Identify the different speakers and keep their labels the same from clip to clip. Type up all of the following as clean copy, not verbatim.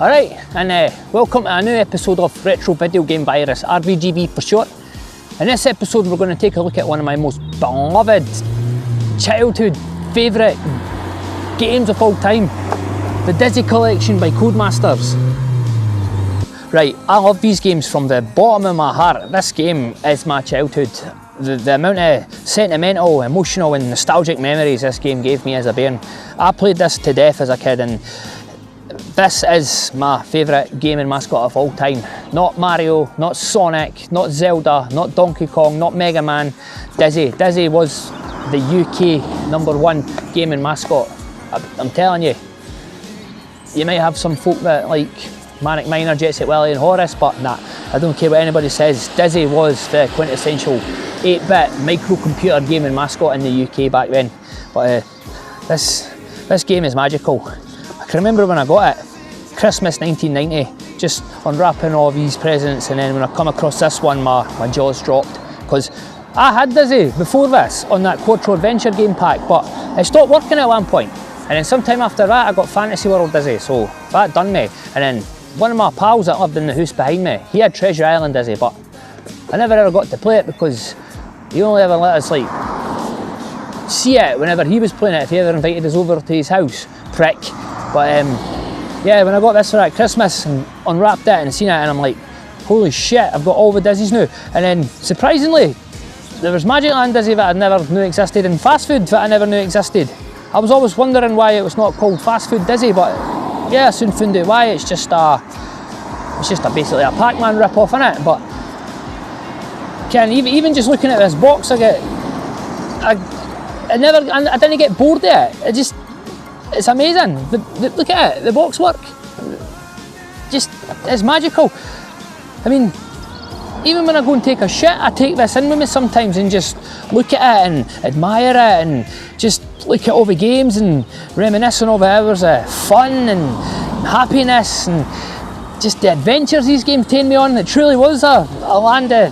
Speaker 1: Alright, and welcome to a new episode of Retro Video Game Virus, RVGV for short. In this episode we're going to take a look at one of my most beloved childhood favourite games of all time, the Dizzy Collection by CODEMASTERS. Right, I love these games from the bottom of my heart. This game is my childhood. The amount of sentimental, emotional and nostalgic memories this game gave me as a bairn. I played this to death as a kid, and this is my favourite gaming mascot of all time. Not Mario, not Sonic, not Zelda, not Donkey Kong, not Mega Man. Dizzy. Dizzy was the UK #1 gaming mascot. I'm telling you. You might have some folk that like Manic Miner, Jet Set Willy and Horace, but nah, I don't care what anybody says. Dizzy was the quintessential 8-bit microcomputer gaming mascot in the UK back then. But this game is magical. I can remember when I got it, Christmas 1990, just unwrapping all these presents, and then when I come across this one, my jaws dropped, because I had Dizzy before this on that Quattro Adventure game pack, but it stopped working at one point. And then sometime after that I got Fantasy World Dizzy, so that done me. And then one of my pals that lived in the house behind me, he had Treasure Island Dizzy, but I never ever got to play it because he only ever let us like see it whenever he was playing it, if he ever invited us over to his house, prick. But yeah, when I got this for at Christmas and unwrapped it and seen it, and I'm like, holy shit, I've got all the Dizzies now. And then surprisingly, there was Magic Land Dizzy that I never knew existed, and Fast Food that I never knew existed. I was always wondering why it was not called Fast Food Dizzy, but yeah, I soon found out why. It's just basically a Pac-Man rip-off, innit? But even just looking at this box, I didn't get bored of it. It's amazing. Look at it, the box work. It's magical. I mean, even when I go and take a shit, I take this in with me sometimes and just look at it and admire it and just look at all the games and reminisce on all the hours of fun and happiness and just the adventures these games take me on. It truly was a land of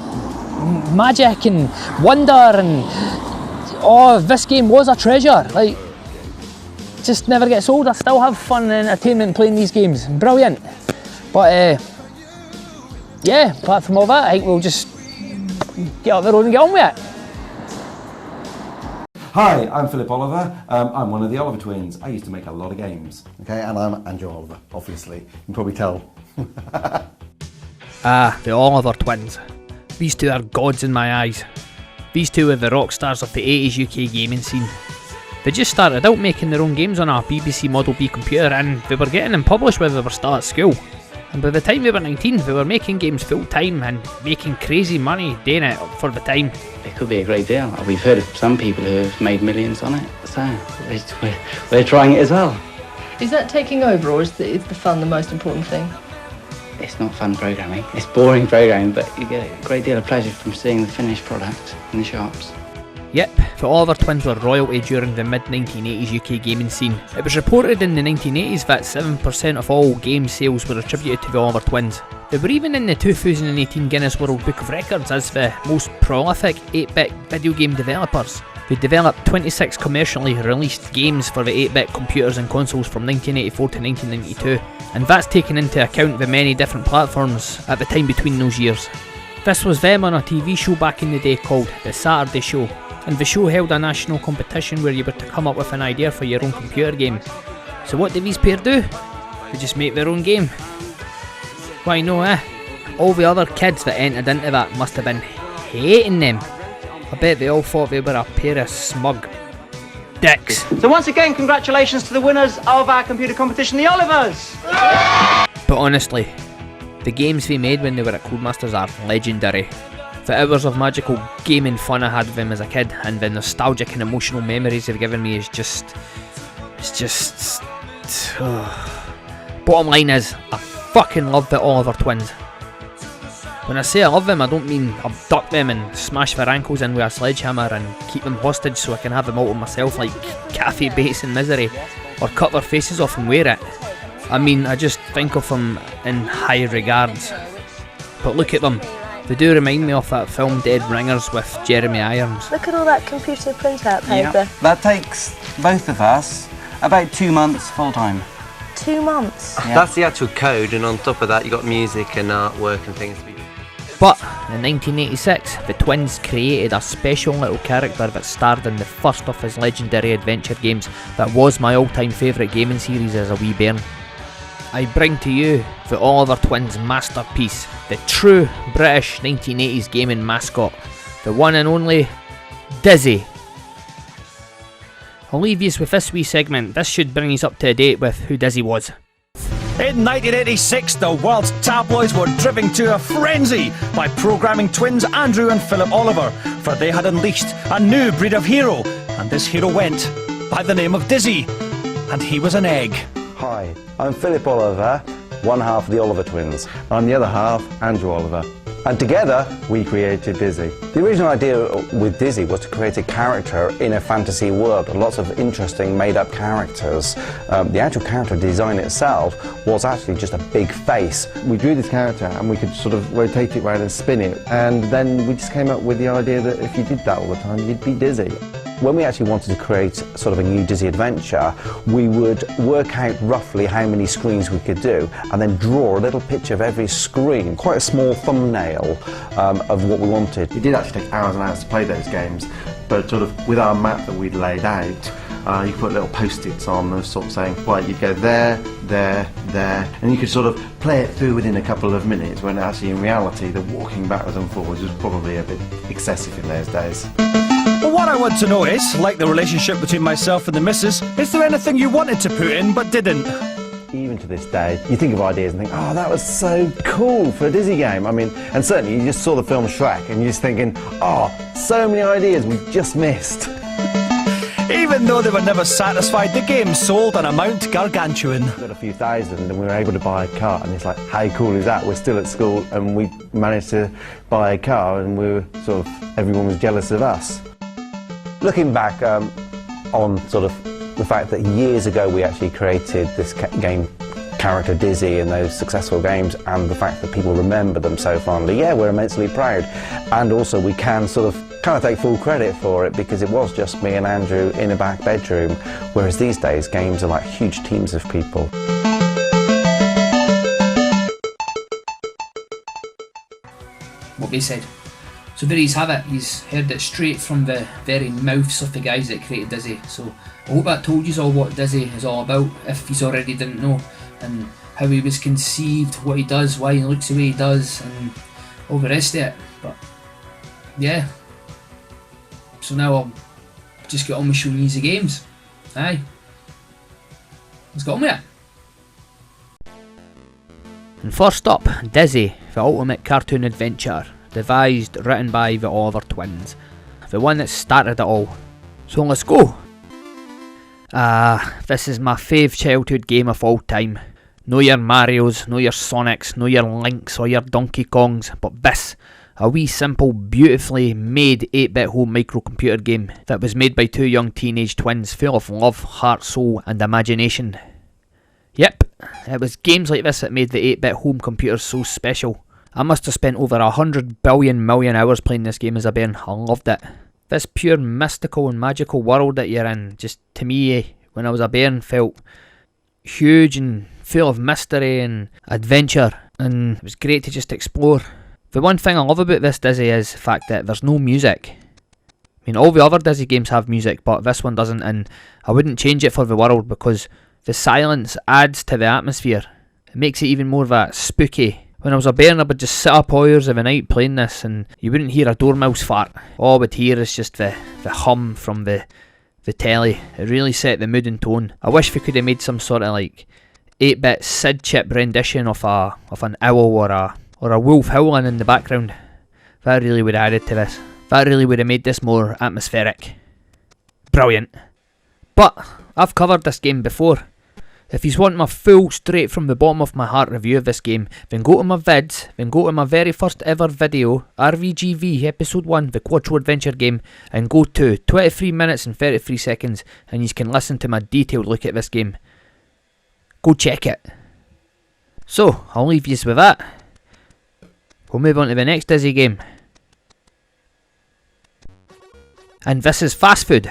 Speaker 1: magic and wonder, and this game was a treasure. Like, just never gets old. I still have fun and entertainment playing these games. Brilliant. But yeah, apart from all that, I think we'll just get up the road and get on with it.
Speaker 2: Hi, I'm Philip Oliver. I'm one of the Oliver twins. I used to make a lot of games.
Speaker 3: Okay, and I'm Andrew Oliver, obviously. You can probably tell.
Speaker 1: The Oliver twins. These two are gods in my eyes. These two are the rock stars of the 80s UK gaming scene. They just started out making their own games on a BBC Model B computer, and they were getting them published when they were still at school. And by the time they were 19, they were making games full time and making crazy money doing it for the time.
Speaker 4: It could be a great deal. We've heard of some people who have made millions on it, so we're trying it as well.
Speaker 5: Is that taking over, or is the fun the most important thing?
Speaker 4: It's not fun programming. It's boring programming, but you get a great deal of pleasure from seeing the finished product in the shops.
Speaker 1: Yep, the Oliver twins were royalty during the mid-1980s UK gaming scene. It was reported in the 1980s that 7% of all game sales were attributed to the Oliver twins. They were even in the 2018 Guinness World Book of Records as the most prolific 8-bit video game developers. They developed 26 commercially released games for the 8-bit computers and consoles from 1984 to 1992, and that's taken into account the many different platforms at the time between those years. This was them on a TV show back in the day called The Saturday Show, and the show held a national competition where you were to come up with an idea for your own computer game. So what did these pair do? They just make their own game. Why no, all the other kids that entered into that must have been hating them. I bet they all thought they were a pair of smug dicks.
Speaker 6: So once again, congratulations to the winners of our computer competition, the Olivers!
Speaker 1: But honestly, the games they made when they were at CODEMASTERS are legendary. The hours of magical gaming fun I had with them as a kid, and the nostalgic and emotional memories they've given me is Bottom line is, I fucking love the Oliver twins. When I say I love them, I don't mean abduct them and smash their ankles in with a sledgehammer and keep them hostage so I can have them all to myself like Kathy Bates in Misery, or cut their faces off and wear it. I mean, I just think of them in high regards. But look at them. They do remind me of that film Dead Ringers with Jeremy Irons.
Speaker 7: Look at all that computer printout paper.
Speaker 6: Yeah. That takes both of us about 2 months full time.
Speaker 7: 2 months.
Speaker 8: That's the actual code, and on top of that you got music and artwork and things.
Speaker 1: But in 1986, the twins created a special little character that starred in the first of his legendary adventure games that was my all-time favourite gaming series as a wee bairn. I bring to you the Oliver Twins masterpiece, the true British 1980s gaming mascot, the one and only Dizzy. I'll leave you with this wee segment. This should bring you up to date with who Dizzy was.
Speaker 9: In 1986, the world's tabloids were driven to a frenzy by programming twins Andrew and Philip Oliver, for they had unleashed a new breed of hero, and this hero went by the name of Dizzy, and he was an egg.
Speaker 3: Hi, I'm Philip Oliver, one half of the Oliver twins. I'm the other half, Andrew Oliver. And together, we created Dizzy. The original idea with Dizzy was to create a character in a fantasy world, lots of interesting made-up characters. The actual character design itself was actually just a big face. We drew this character and we could sort of rotate it around and spin it, and then we just came up with the idea that if you did that all the time, you'd be dizzy. When we actually wanted to create sort of a new Dizzy adventure, we would work out roughly how many screens we could do and then draw a little picture of every screen, quite a small thumbnail of what we wanted. It did actually take hours and hours to play those games, but sort of with our map that we'd laid out, you could put little post-its on, sort of saying, right, you'd go there, there, there, and you could sort of play it through within a couple of minutes, when actually in reality the walking backwards and forwards was probably a bit excessive in those days.
Speaker 9: Well, what I want to know is, like the relationship between myself and the missus, is there anything you wanted to put in but didn't?
Speaker 3: Even to this day, you think of ideas and think, oh, that was so cool for a Dizzy game. I mean, and certainly you just saw the film Shrek and you're just thinking, oh, so many ideas we've just missed.
Speaker 9: Even though they were never satisfied, the game sold an amount gargantuan.
Speaker 3: We got a few thousand and we were able to buy a car, and it's like, how cool is that? We're still at school and we managed to buy a car, and we were sort of, everyone was jealous of us. Looking back on sort of the fact that years ago we actually created this game character Dizzy in those successful games, and the fact that people remember them so fondly, yeah, we're immensely proud. And also we can sort of kind of take full credit for it, because it was just me and Andrew in a back bedroom, whereas these days games are like huge teams of people.
Speaker 1: What they said. So there you have it. He's heard it straight from the very mouths of the guys that created Dizzy. So I hope that told you all what Dizzy is all about, if you already didn't know, and how he was conceived, what he does, why he looks the way he does, and all the rest of it. But yeah. So now I'll just get on with showing you the games. Aye. Let's get on with it. And first up, Dizzy, the ultimate cartoon adventure, devised, written by the Oliver twins, the one that started it all. So let's go. This is my fave childhood game of all time. No your Marios, no your Sonics, no your Links or your Donkey Kongs, but this, a wee simple, beautifully made 8-bit home microcomputer game that was made by two young teenage twins full of love, heart, soul and imagination. Yep, it was games like this that made the 8-bit home computers so special. I must have spent over 100 billion million hours playing this game as a bairn. I loved it. This pure mystical and magical world that you're in, just to me, when I was a bairn, felt huge and full of mystery and adventure, and it was great to just explore. The one thing I love about this Dizzy is the fact that there's no music. I mean, all the other Dizzy games have music, but this one doesn't, and I wouldn't change it for the world, because the silence adds to the atmosphere. It makes it even more of a spooky. When I was a bairn, I would just sit up hours of the night playing this, and you wouldn't hear a dormouse fart. All I would hear is just the hum from the telly. It really set the mood and tone. I wish we could have made some sort of like 8-bit Sid chip rendition of an owl or a wolf howling in the background. That really would have added to this. That really would have made this more atmospheric. Brilliant. But I've covered this game before. If you want my full, straight from the bottom of my heart review of this game, then go to my vids, then go to my very first ever video, RVGV Episode 1, the Quattro Adventure game, and go to 23 minutes and 33 seconds, and you can listen to my detailed look at this game. Go check it. So, I'll leave you with that. We'll move on to the next Dizzy game. And this is Fast Food.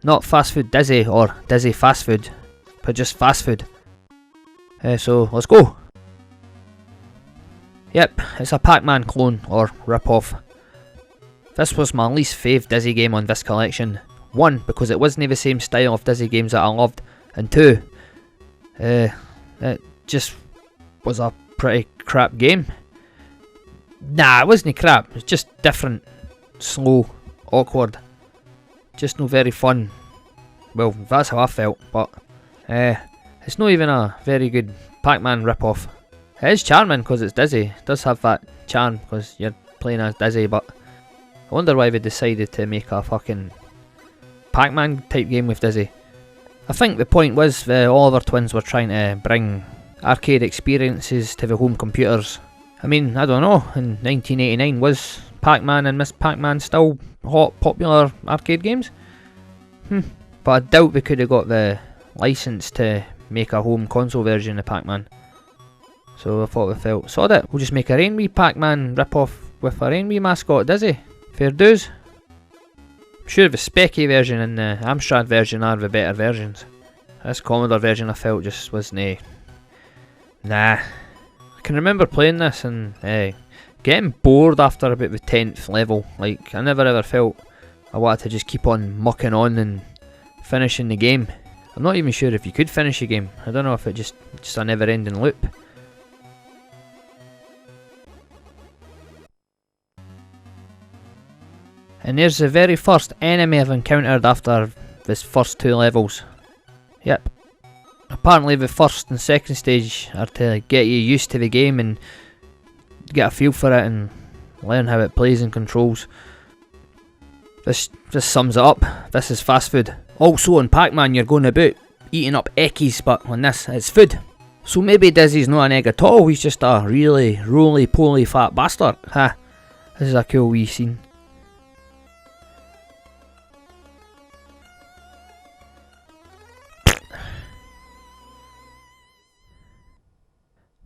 Speaker 1: Not Fast Food Dizzy or Dizzy Fast Food, but just fast food. So let's go. Yep, it's a Pac-Man clone or rip-off. This was my least fave Dizzy game on this collection. 1, because it wasn't the same style of Dizzy games that I loved, and 2, it just was a pretty crap game. Nah, it wasn't crap, it's just different, slow, awkward, just no very fun. Well, that's how I felt, but it's not even a very good Pac-Man rip-off. It is charming because it's Dizzy, it does have that charm because you're playing as Dizzy, but I wonder why they decided to make a fucking Pac-Man type game with Dizzy. I think the point was the Oliver twins were trying to bring arcade experiences to the home computers. I mean, I don't know, in 1989 was Pac-Man and Miss Pac-Man still hot, popular arcade games? But I doubt we could have got the license to make a home console version of Pac-Man. So I thought we felt, sod it, we'll just make our own wee Pac-Man rip-off with our own wee mascot Dizzy. Fair dues. I'm sure the Specky version and the Amstrad version are the better versions. This Commodore version I felt just wasn't nah. I can remember playing this and getting bored after about the 10th level. Like, I never ever felt I wanted to just keep on mucking on and finishing the game. I'm not even sure if you could finish a game. I don't know if it's just a never ending loop. And there's the very first enemy I've encountered after this first 2 levels. Yep. Apparently the first and second stage are to get you used to the game and get a feel for it and learn how it plays and controls. This sums it up. This is fast food. Also on Pac-Man you're going about eating up eckies, but on this it's food. So maybe Dizzy's not an egg at all, he's just a really roly-poly fat bastard. Ha. This is a cool wee scene.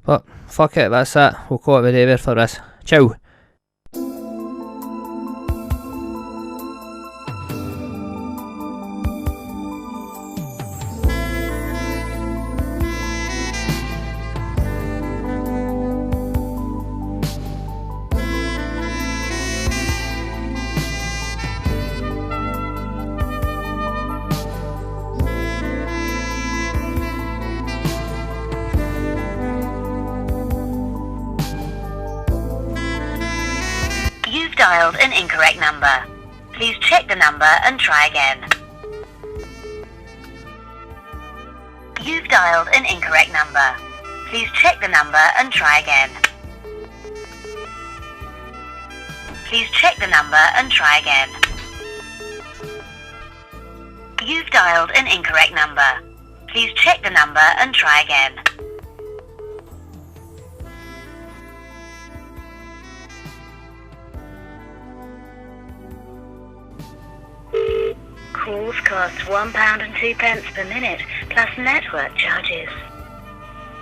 Speaker 1: But fuck it, that's it. We'll call it a day there for this. Ciao.
Speaker 7: Dialed an incorrect number. Please check the number and try again. You've dialed an incorrect number. Please check the number and try again. Please check the number and try again. You've dialed an incorrect number. Please check the number and try again. Calls cost £1 and 2 pence per minute, plus network charges.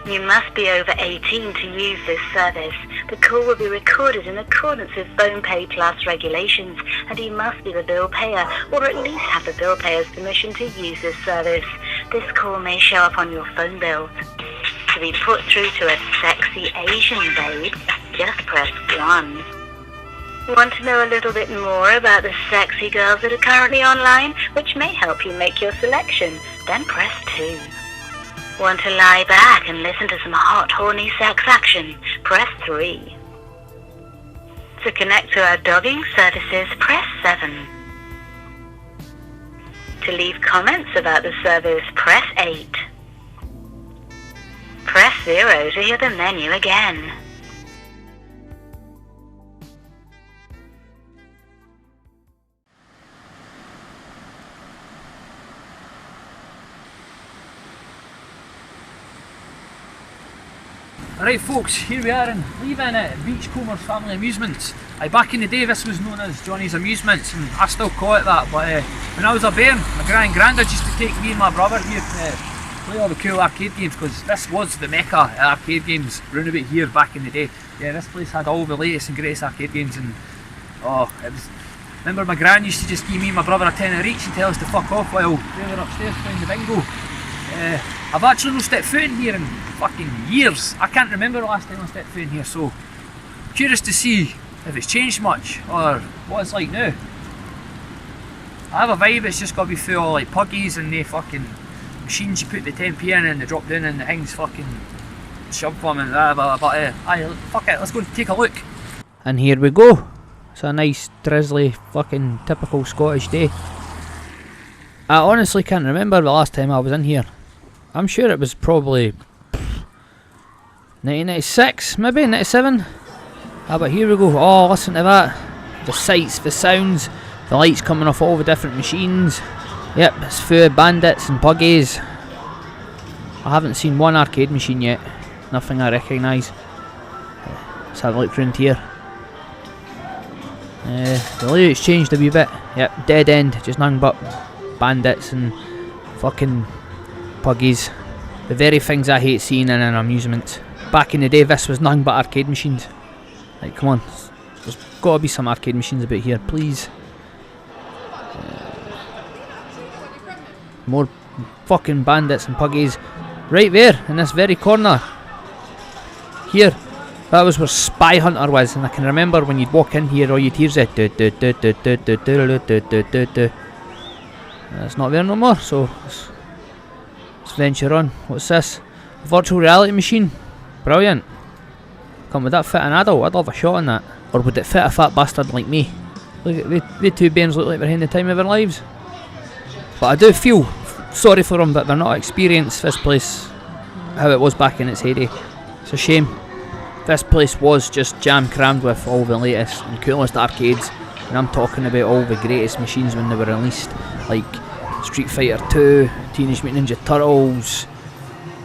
Speaker 7: You must be over 18 to use this service. The call will be recorded in accordance with PhonePay Plus regulations, and you must be the bill payer, or at least have the bill payer's permission to use this service. This call may show up on your phone bill. To be put through to a sexy Asian babe, just press 1. Want to know a little bit more about the sexy girls that are currently online, which may help you make your selection? Then press 2. Want to lie back and listen to some hot, horny sex action? Press 3. To connect to our dogging services, press 7. To leave comments about the service, press 8. Press 0 to hear the menu again.
Speaker 1: Alright folks, here we are in leaving at Beachcombers Family Amusements. Back in the day this was known as Johnny's Amusements and I still call it that, but when I was a bairn, my granddad used to take me and my brother here to play all the cool arcade games, because this was the mecca of arcade games round about here back in the day. Yeah, this place had all the latest and greatest arcade games, and it was... Remember my gran used to just give me and my brother a tenner each and tell us to fuck off while they were upstairs playing the bingo. I've actually not stepped foot in here in fucking years. I can't remember the last time I stepped foot in here, so curious to see if it's changed much or what it's like now. I have a vibe it's just got to be full of like puggies and they fucking machines you put the 10p in and they drop down and the things fucking shove them and that, but fuck it, let's go and take a look. And here we go. It's a nice drizzly fucking typical Scottish day. I honestly can't remember the last time I was in here. I'm sure it was probably 1996, maybe 97. Ah, but here we go. Oh, listen to that. The sights, the sounds, the lights coming off all the different machines. Yep, it's full of bandits and buggies. I haven't seen one arcade machine yet. Nothing I recognise. Let's have a look round here. The layout's changed a wee bit. Yep, dead end, just nothing but bandits and fucking puggies. The very things I hate seeing in an amusement. Back in the day, this was nothing but arcade machines. Like, come on, there's got to be some arcade machines about here, please. More fucking bandits and puggies. Right there, in this very corner. Here, that was where Spy Hunter was, and I can remember when you'd walk in here, all you'd hear is that. It's not there no more, so let's venture on. What's this? Virtual reality machine. Brilliant. Come, would that fit an adult? I'd love a shot on that. Or would it fit a fat bastard like me? Look at the two bairns look like they're having the time of their lives. But I do feel sorry for them that they're not experienced this place how it was back in its heyday. It's a shame. This place was just jam crammed with all the latest and coolest arcades, and I'm talking about all the greatest machines when they were released, like Street Fighter 2, Teenage Mutant Ninja Turtles,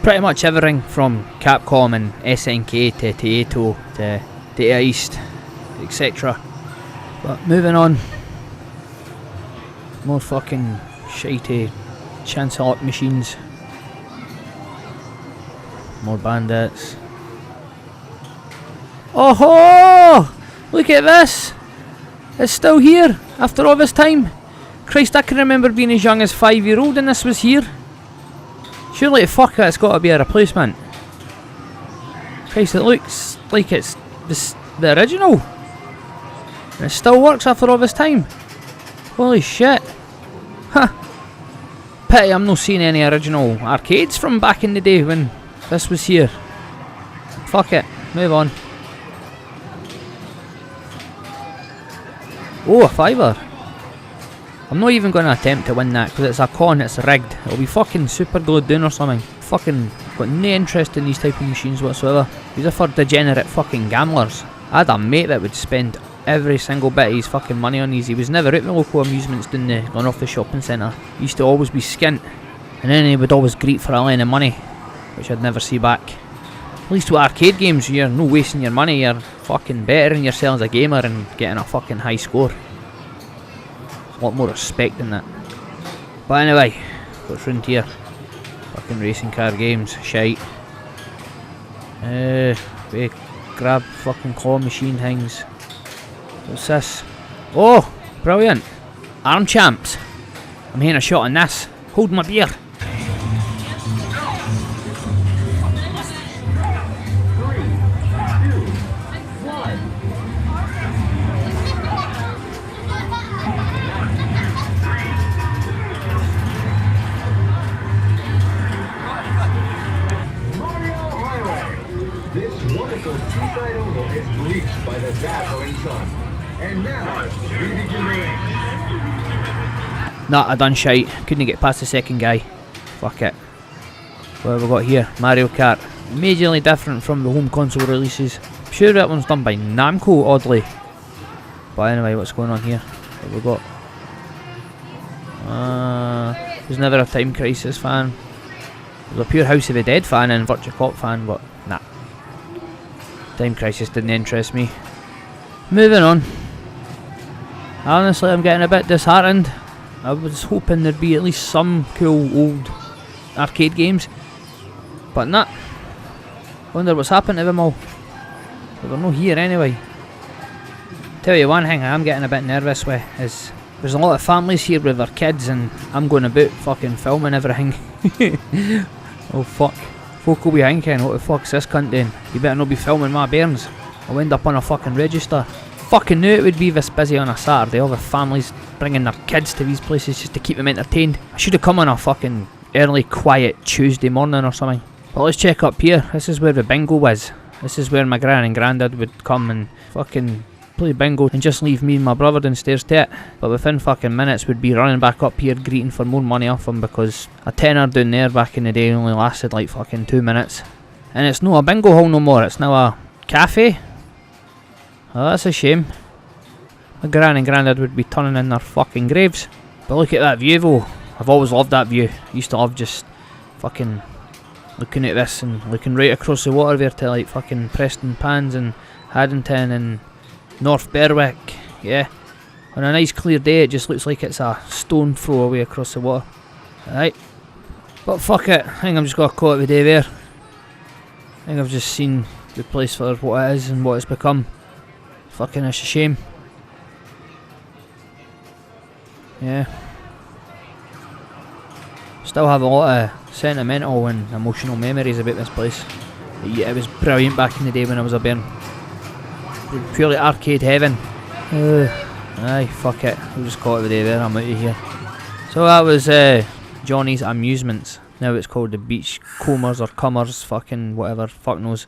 Speaker 1: pretty much everything from Capcom and SNK to Taito to Data East, etc. But moving on, more fucking shitey Chancellor machines, more bandits. Oh ho! Look at this! It's still here after all this time. Christ, I can remember being as young as 5-year-old and this was here. Surely fuck it's got to be a replacement. Christ, it looks like it's the original. And it still works after all this time. Holy shit. Huh. Pity I'm not seeing any original arcades from back in the day when this was here. Fuck it, move on. Oh, a fiver. I'm not even going to attempt to win that because it's a con, it's rigged. It'll be fucking super glued down or something. Fucking got no interest in these type of machines whatsoever. These are for degenerate fucking gamblers. I had a mate that would spend every single bit of his fucking money on these. He was never out the local amusements down the going off the shopping centre. He used to always be skint. And then he would always greet for a line of money, which I'd never see back. At least with arcade games, you're no wasting your money, you're fucking bettering yourself as a gamer and getting a fucking high score. A lot more respect than that. But anyway, what's round here? Fucking racing car games, shite. We grab fucking claw machine things. What's this? Oh, brilliant. Arm champs. I'm hitting a shot on this. Hold my beer. Nah, I done shite. Couldn't get past the second guy. Fuck it. What have we got here? Mario Kart. Majorly different from the home console releases. I'm sure that one's done by Namco, oddly. But anyway, what's going on here? What have we got? Was never a Time Crisis fan. Was a pure House of the Dead fan and Virtua Cop fan, but nah. Time Crisis didn't interest me. Moving on. Honestly, I'm getting a bit disheartened. I was hoping there'd be at least some cool old arcade games, but nah. Wonder what's happened to them all. They were no here anyway. Tell you one thing I'm getting a bit nervous with is There's a lot of families here with their kids, and I'm going about fucking filming everything. Oh fuck. Folk will be thinking, what the fuck's this cunt doing? You better not be filming my bairns. I'll end up on a fucking register. Fucking knew it would be this busy on a Saturday, all the families bringing their kids to these places just to keep them entertained. I should have come on a fucking early quiet Tuesday morning or something. But let's check up here. This is where the bingo was. This is where my gran and granddad would come and fucking play bingo and just leave me and my brother downstairs to it. But within fucking minutes we'd be running back up here greeting for more money off them, because a tenner down there back in the day only lasted like fucking 2 minutes. And it's not a bingo hall no more, it's now a cafe. Oh, that's a shame. My gran and granddad would be turning in their fucking graves. But look at that view though. I've always loved that view. I used to love just fucking looking at this and looking right across the water there to like fucking Preston Pans and Haddington and North Berwick. Yeah, on a nice clear day it just looks like it's a stone throw away across the water. Right, but fuck it, I think I'm just gonna call it the day there. I think I've just seen the place for what it is and what it's become. Fucking it's a shame. Yeah, still have a lot of sentimental and emotional memories about this place. Yeah, it was brilliant back in the day when I was a bairn. Purely arcade heaven. Aye, fuck it. We'll just call it the day there. I'm out of here. So that was Johnny's Amusements. Now it's called the Beachcombers or Cummers, fucking whatever, fuck knows.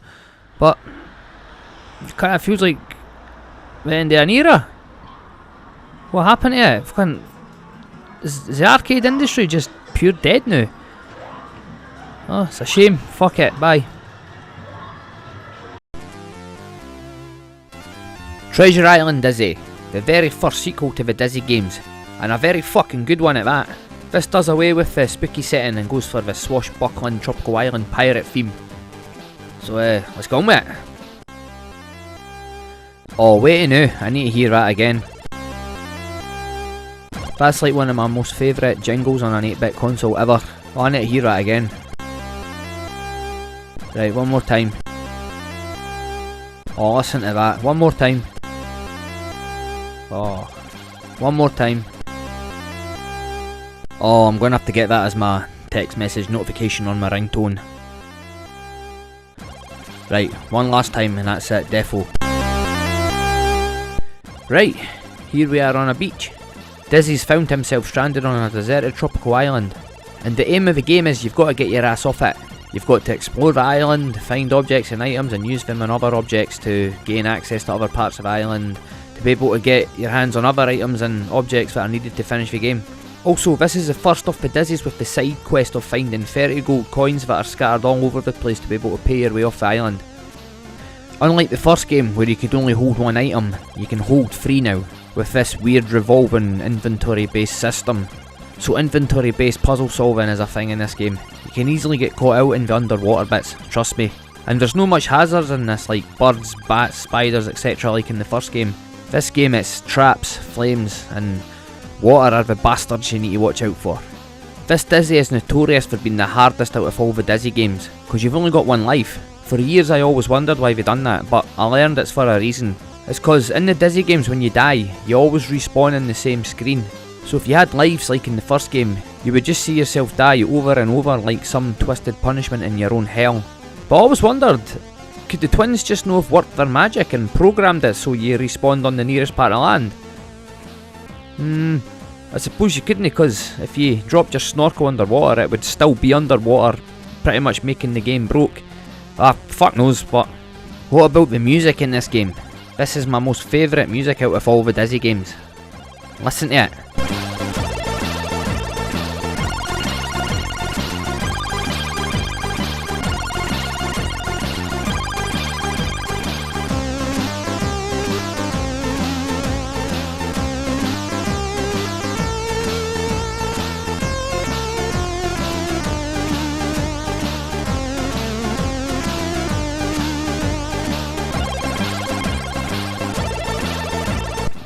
Speaker 1: But it kind of feels like the end of an era. What happened to it? Fucking, is the arcade industry just pure dead now? Oh, it's a shame. Fuck it. Bye. Treasure Island Dizzy, the very first sequel to the Dizzy games, and a very fucking good one at that. This does away with the spooky setting and goes for the swashbuckling tropical island pirate theme. So let's go on with it. Oh wait now, I need to hear that again. That's like one of my most favourite jingles on an 8-bit console ever. Oh, I need to hear that again. Right, one more time. Oh, listen to that. One more time. Oh, one more time. Oh, I'm going to have to get that as my text message notification on my ringtone. Right, one last time and that's it, defo. Right, here we are on a beach. Dizzy's found himself stranded on a deserted tropical island. And the aim of the game is you've got to get your ass off it. You've got to explore the island, find objects and items and use them and other objects to gain access to other parts of the island, to be able to get your hands on other items and objects that are needed to finish the game. Also, this is the first of the Dizzies with the side quest of finding 30 gold coins that are scattered all over the place to be able to pay your way off the island. Unlike the first game where you could only hold one item, you can hold 3 now, with this weird revolving inventory based system. So inventory based puzzle solving is a thing in this game. You can easily get caught out in the underwater bits, trust me. And there's no much hazards in this, like birds, bats, spiders, etc. like in the first game. This game it's traps, flames and water are the bastards you need to watch out for. This Dizzy is notorious for being the hardest out of all the Dizzy games, because you've only got one life. For years I always wondered why they'd done that, but I learned it's for a reason. It's because in the Dizzy games when you die, you always respawn in the same screen. So if you had lives like in the first game, you would just see yourself die over and over like some twisted punishment in your own hell. But I always wondered, could the twins just know have worked their magic and programmed it so you respawned on the nearest part of land? I suppose you couldn't, because if you dropped your snorkel underwater it would still be underwater, pretty much making the game broke. Ah, fuck knows, but what about the music in this game? This is my most favourite music out of all the Dizzy games. Listen to it.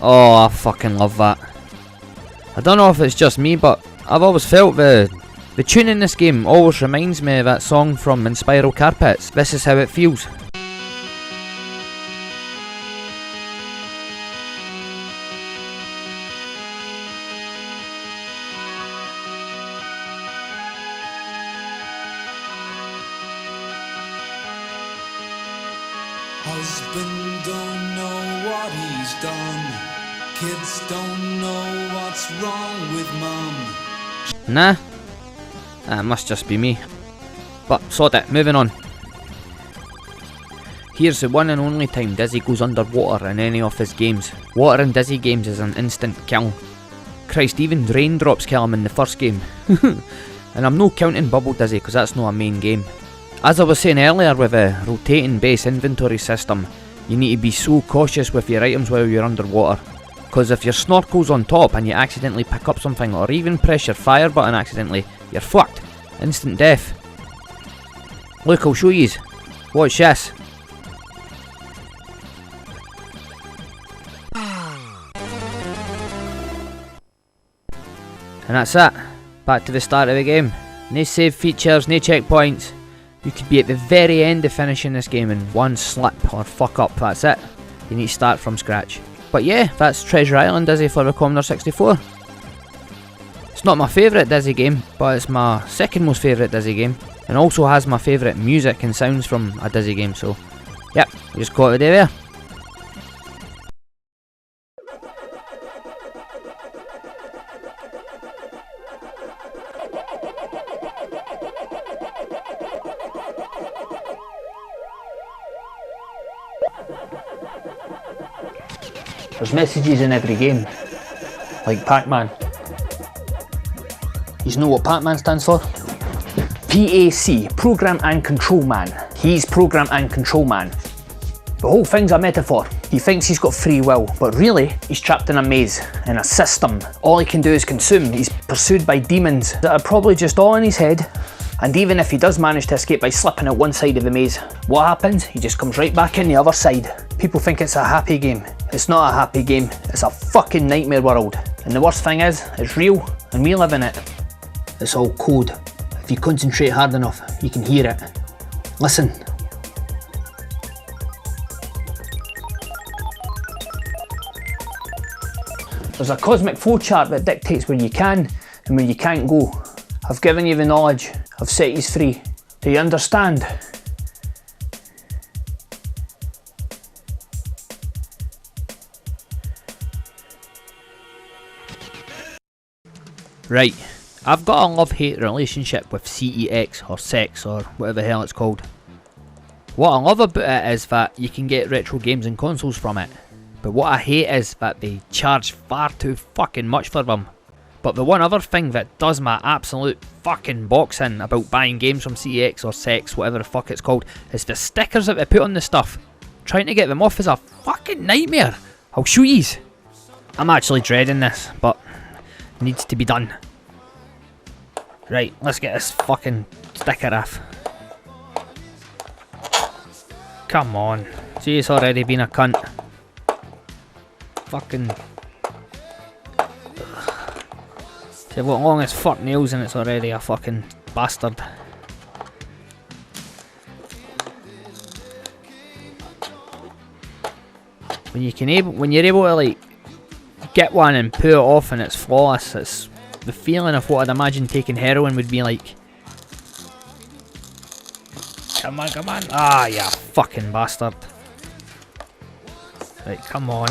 Speaker 1: Oh, I fucking love that. I don't know if it's just me, but I've always felt the tune in this game always reminds me of that song from In Spiral Carpets. This is how it feels.
Speaker 10: Husband don't know what he's done. Kids don't know what's wrong with mum.
Speaker 1: Nah, that must just be me. But sod it, moving on. Here's the one and only time Dizzy goes underwater in any of his games. Water in Dizzy games is an instant kill. Christ, even raindrops kill him in the first game. And I'm no counting Bubble Dizzy because that's not a main game. As I was saying earlier with a rotating base inventory system, you need to be so cautious with your items while you're underwater. Because if your snorkel's on top and you accidentally pick up something or even press your fire button accidentally, you're fucked. Instant death. Look, I'll show yous. Watch this. And that's it. Back to the start of the game. No save features, no checkpoints. You could be at the very end of finishing this game in one slip or fuck up, that's it. You need to start from scratch. But yeah, that's Treasure Island Dizzy for the Commodore 64. It's not my favourite Dizzy game, but it's my second most favourite Dizzy game. And also has my favourite music and sounds from a Dizzy game, so yep, we just call it a day there. There's messages in every game, like Pac-Man. You know what Pac-Man stands for? PAC, Program and Control Man. He's Program and Control Man. The whole thing's a metaphor. He thinks he's got free will, but really, he's trapped in a maze, in a system. All he can do is consume. He's pursued by demons that are probably just all in his head. And even if he does manage to escape by slipping out one side of the maze, what happens? He just comes right back in the other side. People think it's a happy game. It's not a happy game, it's a fucking nightmare world. And the worst thing is, it's real, and we live in it. It's all code. If you concentrate hard enough, you can hear it. Listen. There's a cosmic flowchart that dictates where you can and where you can't go. I've given you the knowledge. I've set you free. Do you understand? Right, I've got a love-hate relationship with CEX or sex or whatever the hell it's called. What I love about it is that you can get retro games and consoles from it. But what I hate is that they charge far too fucking much for them. But the one other thing that does my absolute fucking box in about buying games from CEX or sex, whatever the fuck it's called, is the stickers that they put on the stuff. Trying to get them off is a fucking nightmare. I'll show yous. I'm actually dreading this, but it needs to be done. Right, let's get this fucking sticker off. Come on. See, it's already been a cunt. Fucking... See, I've got long as fuck nails and it's already a fucking bastard. When you're able to like get one and pull it off and it's flawless, it's the feeling of what I'd imagine taking heroin would be like. Come on, come on. Ah, you fucking bastard. Right, come on.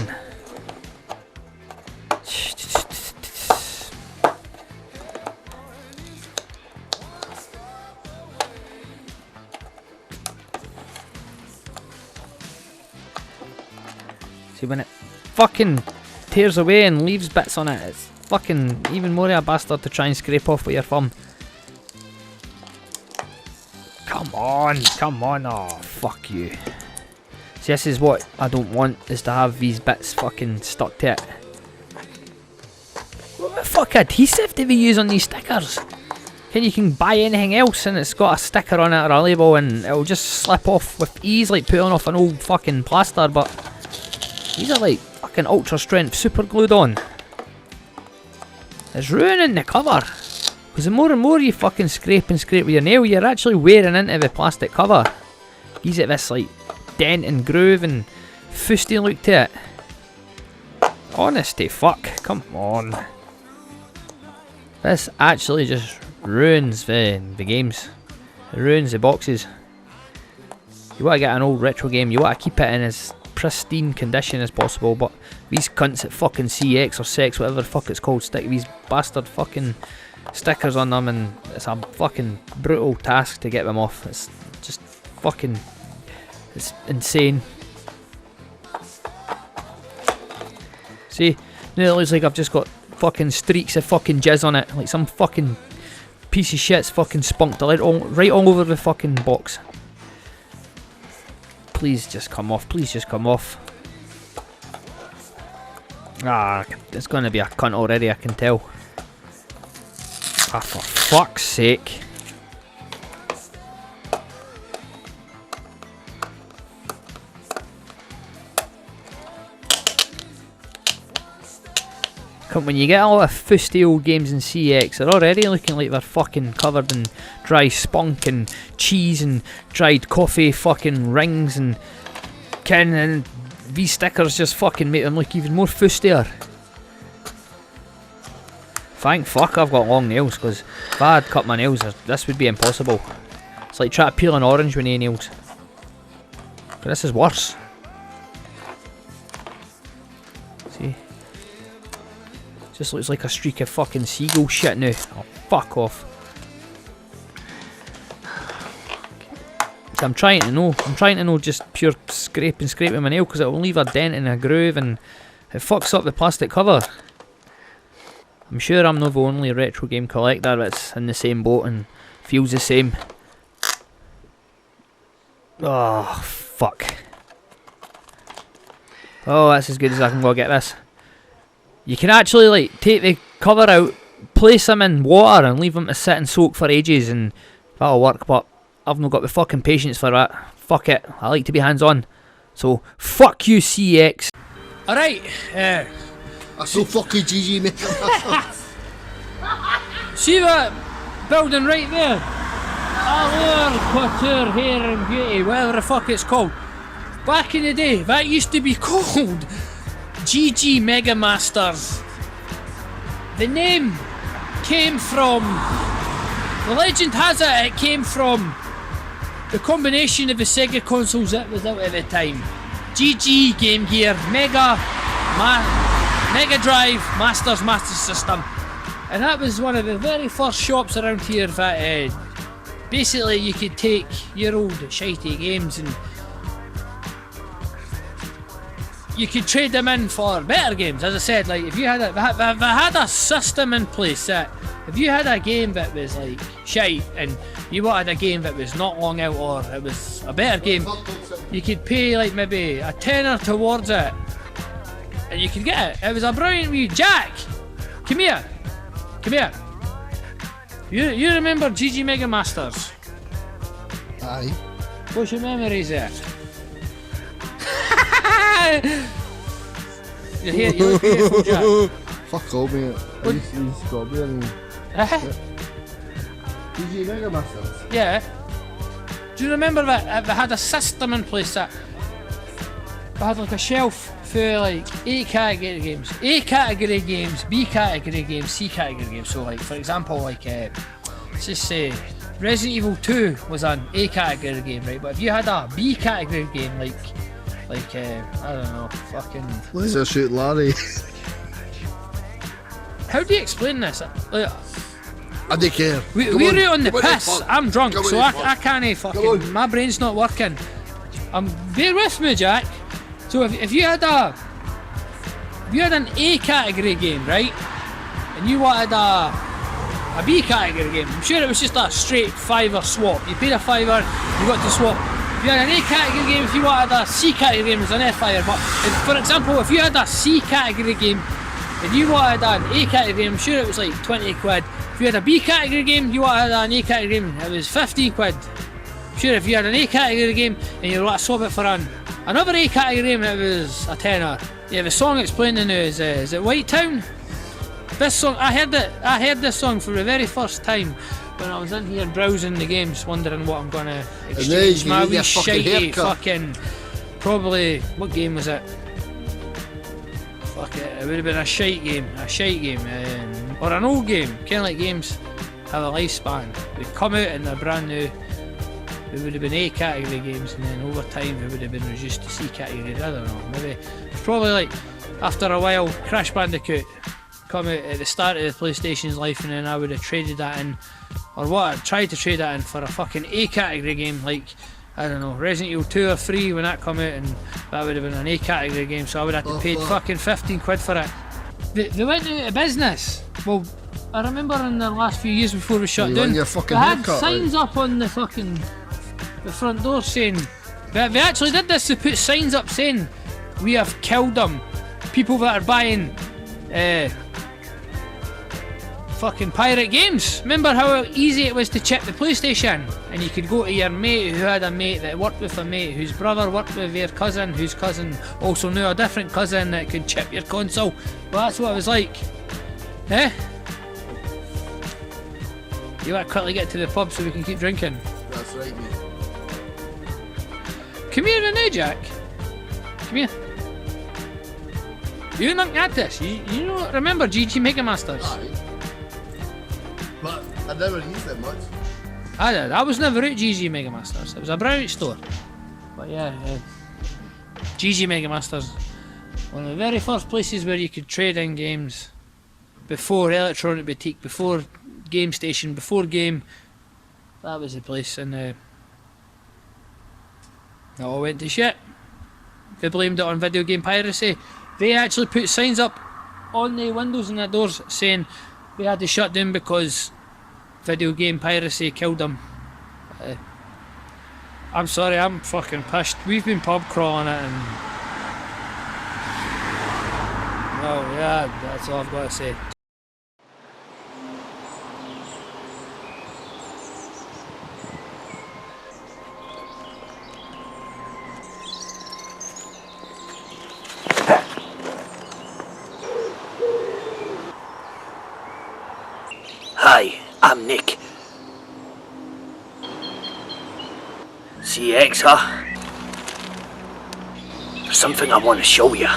Speaker 1: See, when it fucking tears away and leaves bits on it, it's fucking even more of a bastard to try and scrape off with your thumb. Come on, oh fuck you. See, this is what I don't want, is to have these bits fucking stuck to it. What the fuck adhesive do we use on these stickers? You can buy anything else and it's got a sticker on it or a label and it'll just slip off with ease, like pulling off an old fucking plaster, but these are like fucking ultra strength super glued on. It's ruining the cover. Because the more and more you fucking scrape with your nail, you're actually wearing into the plastic cover. Gives it this like dent and groove and fusty look to it. Honest to fuck, come on. This actually just ruins the games. It ruins the boxes. You want to get an old retro game, you want to keep it in as pristine condition as possible, but these cunts at fucking CX or Sex, whatever the fuck it's called, stick these bastard fucking stickers on them, and it's a fucking brutal task to get them off. It's just fucking, it's insane. See, now it looks like I've just got fucking streaks of fucking jizz on it, like some fucking piece of shit's fucking spunked right all over the fucking box. Please just come off, please just come off. Ah, it's gonna be a cunt already, I can tell. Ah, for fuck's sake. When you get a lot of fusty old games in CX, they're already looking like they're fucking covered in dry spunk and cheese and dried coffee fucking rings and these stickers just fucking make them look even more fustier. Thank fuck I've got long nails, because if I had cut my nails, this would be impossible. It's like trying to peel an orange with no nails. But this is worse. See? Just looks like a streak of fucking seagull shit now. Oh, fuck off. I'm trying to know just pure scraping my nail, because it will leave a dent in a groove and it fucks up the plastic cover. I'm sure I'm not the only retro game collector that's in the same boat and feels the same. Oh, fuck. Oh, that's as good as I can go get this. You can actually like take the cover out, place them in water and leave them to sit and soak for ages, and that'll work, but I've not got the fucking patience for that. Fuck it, I like to be hands on. So, fuck you CX. Alright,
Speaker 11: I so fucking GG mate.
Speaker 1: See that building right there? Allure, Couture, Hair and Beauty, whatever the fuck it's called. Back in the day, that used to be called GG Mega Masters. The name came from, the legend has it came from the combination of the Sega consoles that was out at the time. GG Game Gear, Mega Drive, Masters, Master System. And that was one of the very first shops around here that basically you could take your old shitey games and you could trade them in for better games. As I said, like if you had a system in place that if you had a game that was like shite and you wanted a game that was not long out or it was a better game, you could pay like maybe a tenner towards it and you could get it. It was a brilliant wee Jack! Come here! Come here! You remember GG Mega Masters?
Speaker 11: Aye.
Speaker 1: What's your memories there? You're here, you look beautiful, Jack.
Speaker 11: Fuck all, mate. I used to eat strawberry and... GG Mega Masters?
Speaker 1: Yeah. Do you remember that they had a system in place that they had like a shelf for like 8 category games. A category games, B category games, C category games. So like for example like let's just say Resident Evil 2 was an A category game, right? But if you had a B category game like I don't know, fucking
Speaker 11: Laser Shoot Larry.
Speaker 1: How do you explain this? Like,
Speaker 11: I don't care.
Speaker 1: We're out on the piss. I'm drunk, so I can't fucking. My brain's not working. Bear with me, Jack. So if you had an A category game, right, and you wanted a B category game, I'm sure it was just a straight $5 swap. You paid a $5, you got to swap. If you had an A category game, if you wanted a C category game, it was an F-fire. But for example, if you had a C category game and you wanted an A category game, I'm sure it was like 20 quid. If you had a B category game, you wanted an A category game, it was 50 quid. I'm sure if you had an A category game and you want to swap it for another A category game, it was a tenner. Yeah, the song it's playing now is it White Town? This song, I heard this song for the very first time when I was in here browsing the games, wondering what I'm gonna exchange my wee shitey fucking, probably, what game was it? Fuck it would have been a shite game, or an old game. Kinda like games have a lifespan. They come out and they're brand new. it would have been A category games, and then over time it would have been reduced to C category. I don't know, maybe it's probably like after a while Crash Bandicoot come out at the start of the PlayStation's life, and then I would have traded that in, or what, I tried to trade that in for a fucking A category game like, I don't know, Resident Evil 2 or 3 when that come out, and that would have been an A category game, so I would have to pay fucking 15 quid for it. They went out of business. Well, I remember in the last few years before we shut down, they had signs up on the fucking the front door saying, they actually did this, they put signs up saying, we have killed them. People that are buying fucking pirate games. Remember how easy it was to chip the PlayStation? And you could go to your mate who had a mate that worked with a mate whose brother worked with their cousin, whose cousin also knew a different cousin that could chip your console. Well, that's what it was like. Eh? You want to quickly get to the pub so we can keep drinking?
Speaker 11: That's right, mate.
Speaker 1: Come here now, Jack. Come here. You look at this. You know, remember GG Mega Masters?
Speaker 11: Aye. But I never used it much.
Speaker 1: I did. I was never at GG Mega Masters. It was a Brownish store. But yeah, GG Mega Masters. One of the very first places where you could trade in games. Before Electronic Boutique, before Game Station, before Game. That was the place, and it all went to shit. They blamed it on video game piracy. They actually put signs up on the windows and the doors saying they had to shut down because video game piracy killed them. I'm sorry, I'm fucking pissed. We've been pub crawling it, and oh yeah, that's all I've got to say.
Speaker 12: Hi, I'm Nick. CX, huh? There's something I want to show you.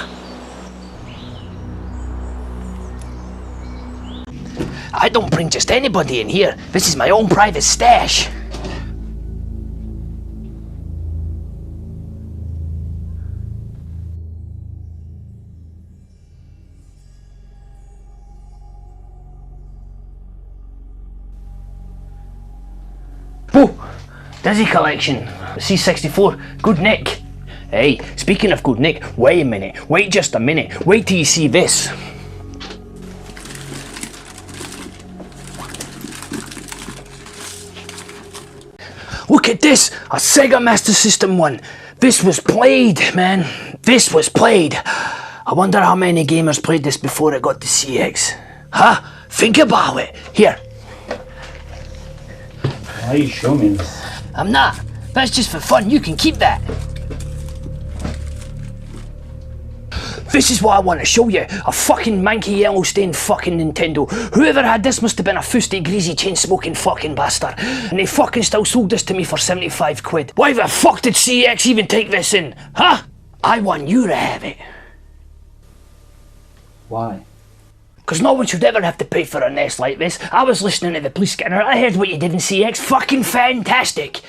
Speaker 12: I don't bring just anybody in here. This is my own private stash. Oh, Dizzy collection, C64, good nick. Hey, speaking of good nick, wait a minute, wait just a minute, wait till you see this. Look at this, a Sega Master System 1. This was played, man, this was played. I wonder how many gamers played this before it got to CX. Huh? Think about it. Here.
Speaker 13: Why are you showing me this?
Speaker 12: I'm not. That's just for fun. You can keep that. This is what I want to show you. A fucking manky yellow stained fucking Nintendo. Whoever had this must have been a fusty, greasy, chain smoking fucking bastard. And they fucking still sold this to me for 75 quid. Why the fuck did CX even take this in? Huh? I want you to have it.
Speaker 13: Why?
Speaker 12: Because no one should ever have to pay for a nest like this. I was listening to the police scanner. I heard what you did in CX. Fucking fantastic.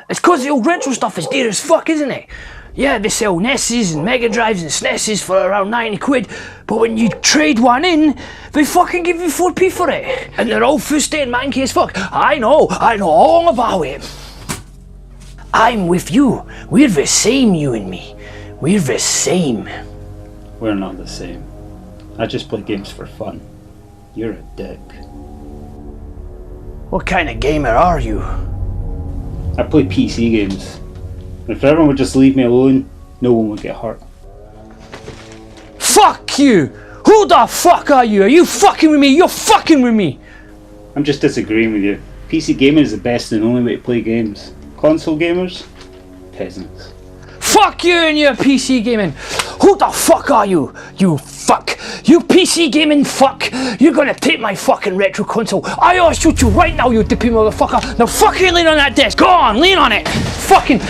Speaker 12: It's because the old retro stuff is dear as fuck, isn't it? Yeah, they sell NESs and Mega Drives and SNESs for around 90 quid. But when you trade one in, they fucking give you 4p for it. And they're all fusty and manky as fuck. I know all about it. I'm with you. We're the same, you and me. We're the same.
Speaker 13: We're not the same. I just play games for fun. You're a dick.
Speaker 12: What kind of gamer are you?
Speaker 13: I play PC games. If everyone would just leave me alone, no one would get hurt.
Speaker 12: Fuck you! Who the fuck are you? Are you fucking with me? You're fucking with me!
Speaker 13: I'm just disagreeing with you. PC gaming is the best and only way to play games. Console gamers? Peasants.
Speaker 12: Fuck you and your PC gaming! Who the fuck are you? You fuck! You PC gaming fuck! You're gonna take my fucking retro console! I'll shoot you right now, you dippy motherfucker! Now fucking lean on that desk! Go on, lean on it! Fucking...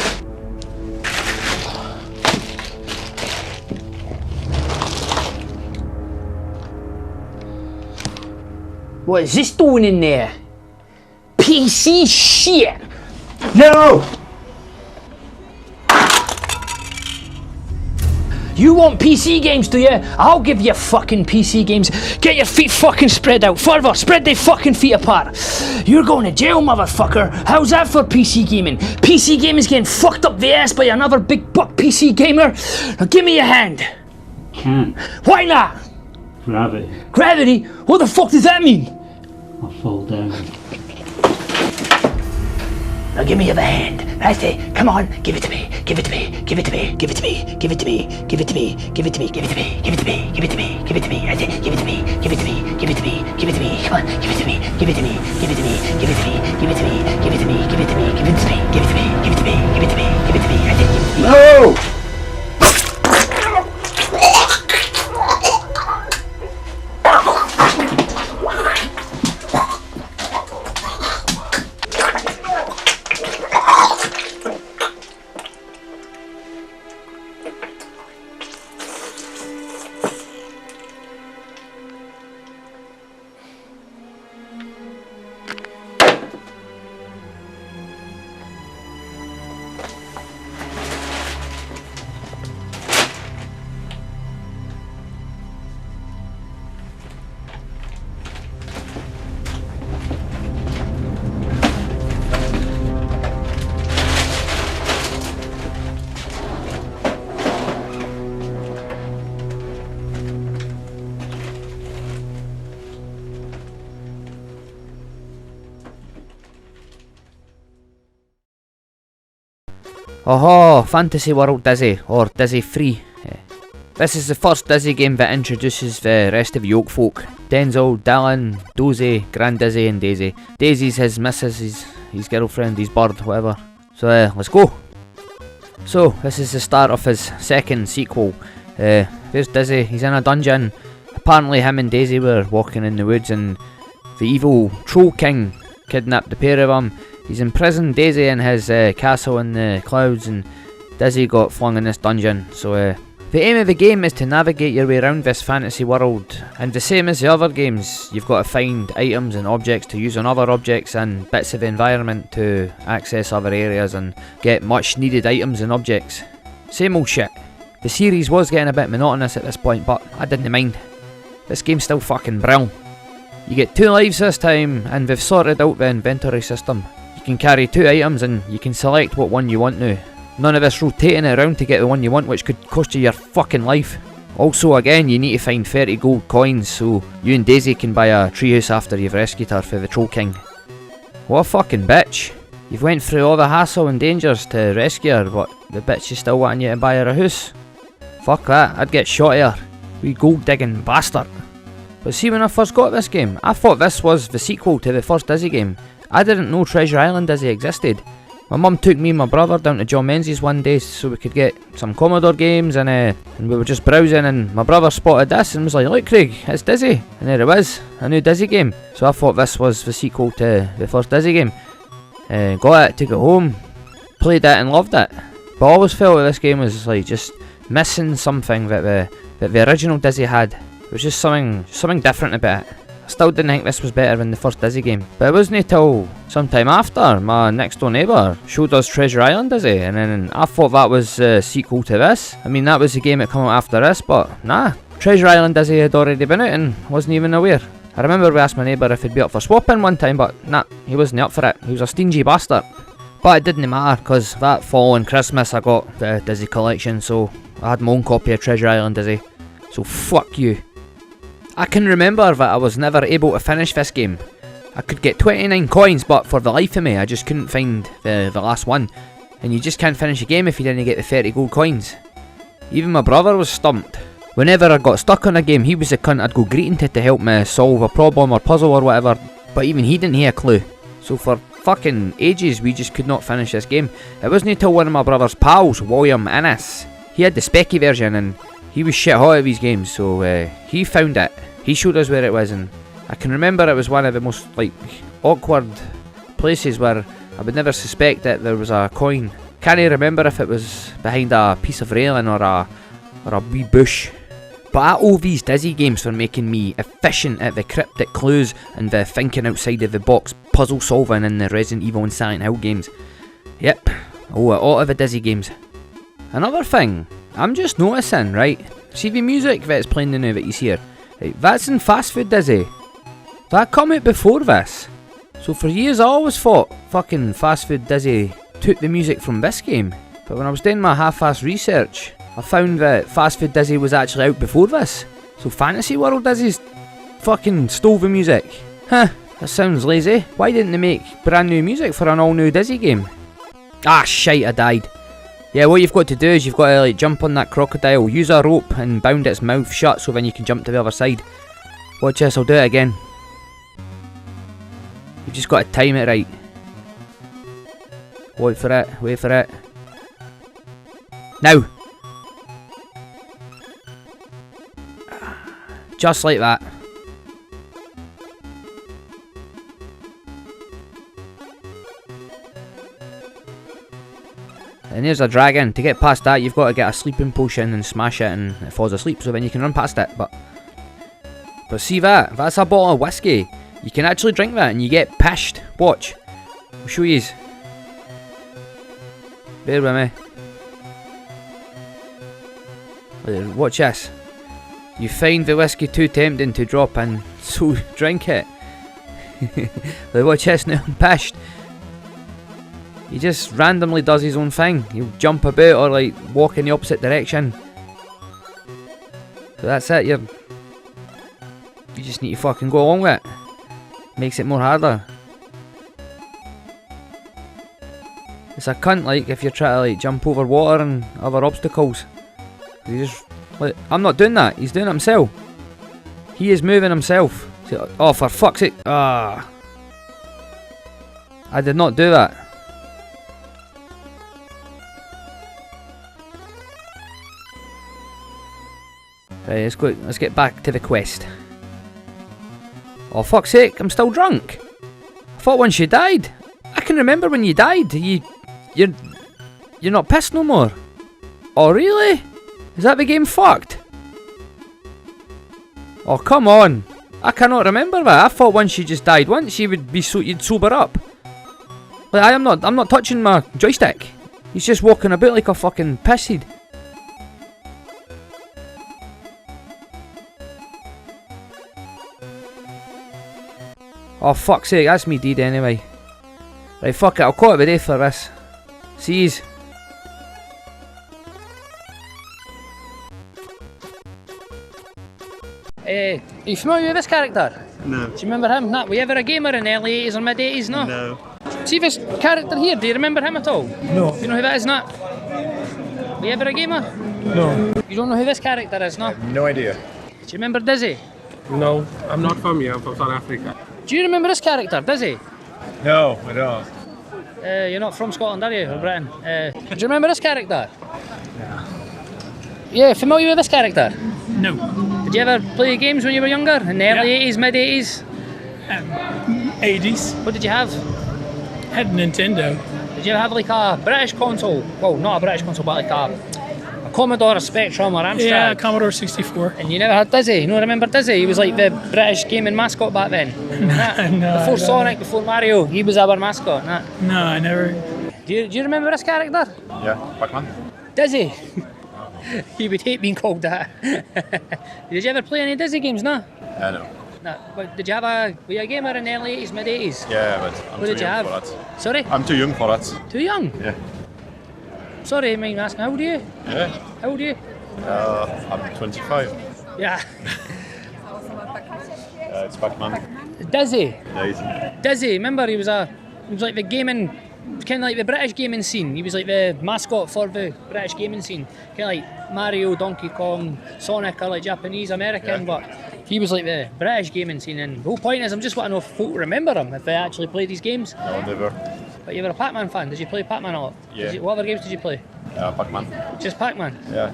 Speaker 12: What is this doing in there? PC shit!
Speaker 13: No!
Speaker 12: You want PC games, do you? I'll give you fucking PC games. Get your feet fucking spread out. Further, spread their fucking feet apart. You're going to jail, motherfucker. How's that for PC gaming? PC gaming's getting fucked up the ass by another big buck PC gamer. Now give me a hand.
Speaker 13: Can't.
Speaker 12: Why not?
Speaker 13: Gravity.
Speaker 12: Gravity? What the fuck does that mean?
Speaker 13: I'll fall down.
Speaker 12: Now give me the hand. That's it. Come on, give it to me. Give it to me. Give it to me. Give it to me. Give it to me. Give it to me. Give it to me. Give it to me. Give it to me. Give it to me. Give it to me. That's it. Give it to me. Give it to me. Give it to me. Give it to me. Come on, give it to me. Give it to me. Give it to me. Give it to me. Give it to me. Give it to me. Give it to me. Give it to me. Give it to me. Give it to me. Give it to me. Give it to me. That's it. Give it to me.
Speaker 13: No!
Speaker 1: Oh, Fantasy World Dizzy, or Dizzy Free. This is the first Dizzy game that introduces the rest of the Yoke folk. Denzel, Dylan, Dozy, Grand Dizzy and Daisy. Daisy's his missus, his girlfriend, his bird, whatever. So let's go. So, this is the start of his second sequel. There's Dizzy, he's in a dungeon. Apparently him and Daisy were walking in the woods and the evil Troll King kidnapped the pair of them. He's imprisoned Daisy in his castle in the clouds and Dizzy got flung in this dungeon. So the aim of the game is to navigate your way around this fantasy world, and the same as the other games, you've got to find items and objects to use on other objects and bits of the environment to access other areas and get much needed items and objects. Same old shit. The series was getting a bit monotonous at this point, but I didn't mind. This game's still fucking brilliant. You get 2 lives this time, and they've sorted out the inventory system. You can carry 2 items and you can select what one you want now. None of this rotating around to get the one you want, which could cost you your fucking life. Also, again, you need to find 30 gold coins so you and Daisy can buy a treehouse after you've rescued her for the Troll King. What a fucking bitch. You've went through all the hassle and dangers to rescue her, but the bitch is still wanting you to buy her a house. Fuck that, I'd get shot at her. Wee gold digging bastard. But see, when I first got this game, I thought this was the sequel to the first Dizzy game. I didn't know Treasure Island Dizzy existed. My mum took me and my brother down to John Menzies one day so we could get some Commodore games, and we were just browsing and my brother spotted this and was like, "Look Craig, it's Dizzy." And there it was, a new Dizzy game. So I thought this was the sequel to the first Dizzy game. Got it, took it home, played it and loved it. But I always felt that this game was like just missing something that the original Dizzy had. It was just something different about it. I still didn't think this was better than the first Dizzy game. But it wasn't until sometime after my next door neighbour showed us Treasure Island Dizzy, and then I thought that was a sequel to this. I mean, that was the game that came out after this, but nah. Treasure Island Dizzy had already been out and wasn't even aware. I remember we asked my neighbour if he'd be up for swapping one time, but nah, he wasn't up for it. He was a stingy bastard. But it didn't matter, because that following Christmas I got the Dizzy collection, so I had my own copy of Treasure Island Dizzy. So fuck you. I can remember that I was never able to finish this game. I could get 29 coins, but for the life of me I just couldn't find the last one. And you just can't finish a game if you didn't get the 30 gold coins. Even my brother was stumped. Whenever I got stuck on a game, he was the cunt I'd go greeting to help me solve a problem or puzzle or whatever, but even he didn't have a clue. So for fucking ages we just could not finish this game. It wasn't until one of my brother's pals, William Innes, he had the specky version and he was shit hot at these games, so he found it. He showed us where it was, and I can remember it was one of the most like awkward places where I would never suspect that there was a coin. Can't remember if it was behind a piece of railing or a wee bush. But I owe these Dizzy games for making me efficient at the cryptic clues and the thinking outside of the box puzzle solving in the Resident Evil and Silent Hill games.
Speaker 12: Yep. Oh, all of the Dizzy games. Another thing, I'm just noticing, right? See the music that's playing now that you hear? Right, that's in Fast Food Dizzy. That come out before this. So for years I always thought fucking Fast Food Dizzy took the music from this game. But when I was doing my half-assed research, I found that Fast Food Dizzy was actually out before this. So Fantasy World Dizzy's fucking stole the music. Huh, that sounds lazy. Why didn't they make brand new music for an all new Dizzy game? Ah shite, I died. Yeah, what you've got to do is you've got to like jump on that crocodile, use a rope and bound its mouth shut so then you can jump to the other side. Watch this, I'll do it again. You've just got to time it right. Wait for it, wait for it. Now! Just like that. And there's a dragon. To get past that, you've got to get a sleeping potion and smash it and it falls asleep, so then you can run past it. But see that? That's a bottle of whiskey. You can actually drink that and you get pissed. Watch. I'll show yous. Bear with me. Watch this. You find the whiskey too tempting to drop in, so drink it. Watch this now, I'm pissed. He just randomly does his own thing. He'll jump about or like walk in the opposite direction. So that's it, you just need to fucking go along with it. Makes it more harder. It's a cunt like if you're trying to like jump over water and other obstacles. You just like, I'm not doing that, he's doing it himself. He is moving himself. Oh, for fuck's sake. Ah. I did not do that. Right, let's get back to the quest. Oh fuck's sake, I'm still drunk. I thought once you died. I can remember when you died. You're not pissed no more. Oh really? Is that the game fucked? Oh come on. I cannot remember that. I thought once you just died once you would be you'd sober up. Like I'm not touching my joystick. He's just walking about like a fucking pisshead. Oh fuck's sake, that's me deed anyway. Right, fuck it, I'll call it a day for this. Sees.
Speaker 1: Are you familiar with this character?
Speaker 14: No.
Speaker 1: Do you remember him? Nah, were you ever a gamer in the early 80s or mid 80s, no?
Speaker 14: No.
Speaker 1: See this character here, do you remember him at all?
Speaker 14: No.
Speaker 1: You know who that is, not? Were you ever a gamer?
Speaker 14: No.
Speaker 1: You don't know who this character is, no?
Speaker 14: No idea.
Speaker 1: Do you remember Dizzy?
Speaker 14: No, I'm not from here, I'm from South Africa.
Speaker 1: Do you remember this character, Dizzy?
Speaker 14: No, I don't.
Speaker 1: You're not from Scotland, are you? Or Britain? Do you remember this character? Yeah, familiar with this character?
Speaker 15: No.
Speaker 1: Did you ever play games when you were younger? In the early 80s, mid 80s?
Speaker 15: 80s.
Speaker 1: What did you have?
Speaker 15: Had a Nintendo.
Speaker 1: Did you ever have like a British console? Well, not a British console, but like a Commodore, a Spectrum or Amstrad?
Speaker 15: Yeah, Commodore 64.
Speaker 1: And you never had Dizzy? You don't remember Dizzy? He was like the British gaming mascot back then.
Speaker 15: No.
Speaker 1: Before Sonic, before Mario, he was our mascot. Nah.
Speaker 15: No, I never.
Speaker 1: Do you remember this character?
Speaker 14: Yeah, Pac-Man.
Speaker 1: Dizzy. He would hate being called that. Did you ever play any Dizzy games? No.
Speaker 14: No.
Speaker 1: No. But did you have were you a gamer in the early 80s, mid 80s?
Speaker 14: Yeah, but I'm
Speaker 1: What
Speaker 14: too
Speaker 1: did you
Speaker 14: young
Speaker 1: have?
Speaker 14: for that.
Speaker 1: Sorry?
Speaker 14: I'm too young for that.
Speaker 1: Too young?
Speaker 14: Yeah.
Speaker 1: Sorry, I mean asking, how old are you?
Speaker 14: Yeah.
Speaker 1: How old are you?
Speaker 14: I'm 25.
Speaker 1: Yeah.
Speaker 14: It's Pac-Man.
Speaker 1: Dizzy.
Speaker 14: Yeah,
Speaker 1: Dizzy, remember he was like the gaming, kind of like the British gaming scene. He was like the mascot for the British gaming scene. Kind of like Mario, Donkey Kong, Sonic are like Japanese, American, but he was like the British gaming scene. And the whole point is, I'm just wanting to know if folk remember him, if they actually played these games.
Speaker 14: No, never.
Speaker 1: But you were a Pac-Man fan. Did you play Pac-Man a lot?
Speaker 14: Yeah.
Speaker 1: What other games did you play?
Speaker 14: Pac-Man.
Speaker 1: Just Pac-Man?
Speaker 14: Yeah.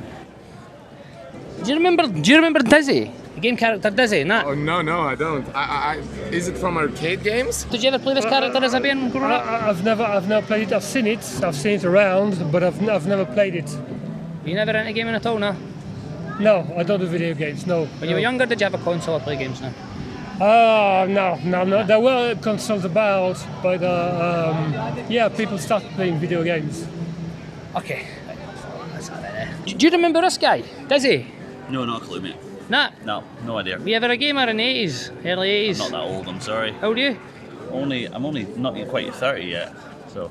Speaker 1: Do you remember Dizzy? The game character Dizzy, nah?
Speaker 16: Oh no, I don't. Is it from arcade games?
Speaker 1: Did you ever play this character as a being growing up?
Speaker 17: I've never played it. I've seen it around, but I've never played it.
Speaker 1: You never into gaming at all, no?
Speaker 17: No, I don't do video games. No.
Speaker 1: When you were younger, did you have a console or play games? No.
Speaker 17: No. There were consoles about, but yeah, people started playing video games.
Speaker 1: Okay. Do you remember this guy? Dizzy?
Speaker 18: No, not a clue, mate.
Speaker 1: Nah?
Speaker 18: No idea.
Speaker 1: Were you ever a gamer in the 80s? Early 80s?
Speaker 18: Not that old, I'm sorry.
Speaker 1: How old are you?
Speaker 18: I'm only not quite 30 yet, so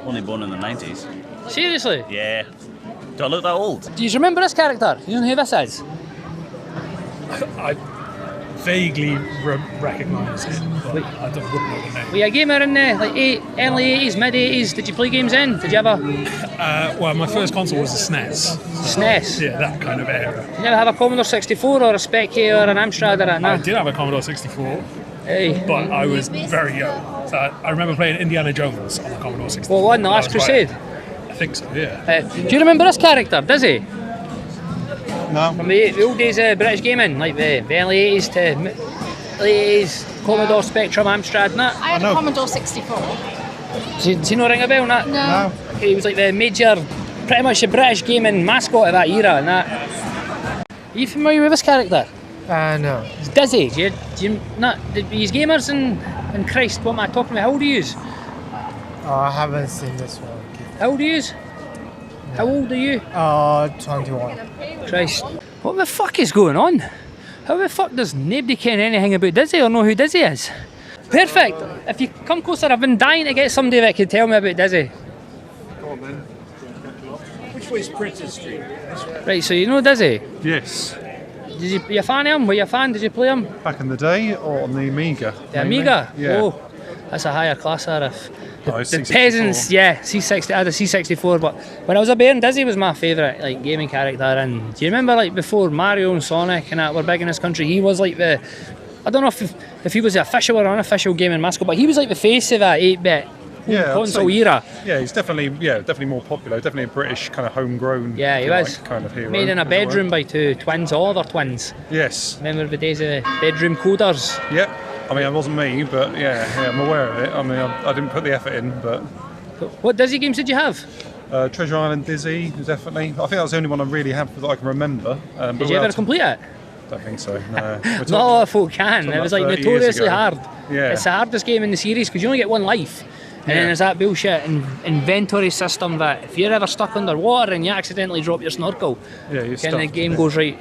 Speaker 18: only born in the 90s.
Speaker 1: Seriously?
Speaker 18: Yeah. Do I look that old?
Speaker 1: Do you remember this character? You know who this is?
Speaker 15: I vaguely recognise it, but I wouldn't know the name.
Speaker 1: Were you a gamer in the early 80s, mid 80s? Did you play games then? Did you ever?
Speaker 15: Well, my first console was a SNES.
Speaker 1: SNES?
Speaker 15: Yeah, that kind of era.
Speaker 1: Did you ever have a Commodore 64 or a Speccy or an Amstrad or a
Speaker 15: I did have a Commodore 64,
Speaker 1: hey.
Speaker 15: but I was very young. So I remember playing Indiana Jones on the Commodore 64.
Speaker 1: What one? The Last Crusade?
Speaker 15: I think so, yeah.
Speaker 1: Do you remember this character, Dizzy?
Speaker 3: No.
Speaker 1: From the old days of British gaming, like the early 80s to late 80s, Commodore, Spectrum, Amstrad and that?
Speaker 19: I had a Commodore 64.
Speaker 1: Does he not ring a bell and that?
Speaker 19: No.
Speaker 1: He was like the major, pretty much the British gaming mascot of that era and that. Are you familiar with this character?
Speaker 20: No.
Speaker 1: It's Dizzy. Do you not? These gamers and Christ, what am I talking about? How old are you?
Speaker 20: I haven't seen this one.
Speaker 1: How old are you? How old are you?
Speaker 20: 21.
Speaker 1: Christ. What the fuck is going on? How the fuck does nobody care anything about Dizzy or know who Dizzy is? Perfect. If you come closer, I've been dying to get somebody that can tell me about Dizzy.
Speaker 21: Go on then. Which way is Princes Street?
Speaker 1: Right, so you know Dizzy?
Speaker 21: Yes.
Speaker 1: You a fan of him? Were you a fan? Did you play him?
Speaker 21: Back in the day, or on the Amiga?
Speaker 1: The Amiga?
Speaker 21: Yeah.
Speaker 1: Oh, that's a higher class if the
Speaker 21: C64.
Speaker 1: peasants, yeah, C60, I had a C64, but when I was a bairn, Dizzy was my favourite like gaming character. And do you remember like before Mario and Sonic and that were big in this country, he was like the, I don't know if he was the official or unofficial gaming mascot, but he was like the face of that 8-bit console era.
Speaker 21: Yeah, he's definitely more popular. Definitely a British kind of homegrown.
Speaker 1: Yeah, he was
Speaker 21: kind of hero.
Speaker 1: Made in a bedroom by two twins, other twins.
Speaker 21: Yes.
Speaker 1: Remember the days of bedroom coders?
Speaker 21: Yep. I mean, it wasn't me, but yeah, I'm aware of it. I mean, I didn't put the effort in, but.
Speaker 1: What Dizzy games did you have?
Speaker 21: Treasure Island Dizzy, definitely. I think that was the only one I really have that I can remember.
Speaker 1: Did you ever complete it?
Speaker 21: Don't think so, no.
Speaker 1: Not a lot of folk can. It was like notoriously hard.
Speaker 21: Yeah.
Speaker 1: It's the hardest game in the series because you only get one life. And then there's that bullshit inventory system that if you're ever stuck underwater and you accidentally drop your snorkel,
Speaker 21: you're
Speaker 1: and the game goes right,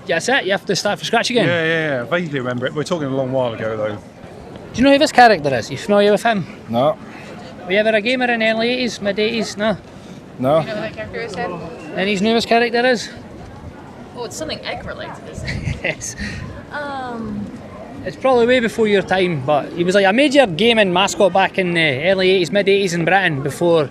Speaker 1: that's it, you have to start from scratch again.
Speaker 21: Yeah, vaguely remember it. We're talking a long while ago though.
Speaker 1: Do you know who this character is? You familiar with him?
Speaker 21: No.
Speaker 1: Were you ever a gamer in the early 80s, mid 80s? No?
Speaker 21: No.
Speaker 19: You know who that character is, Ted?
Speaker 1: And his newest character is?
Speaker 19: Oh, it's something egg related, isn't it?
Speaker 1: Yes. It's probably way before your time, but he was like a major gaming mascot back in the early 80s, mid 80s in Britain before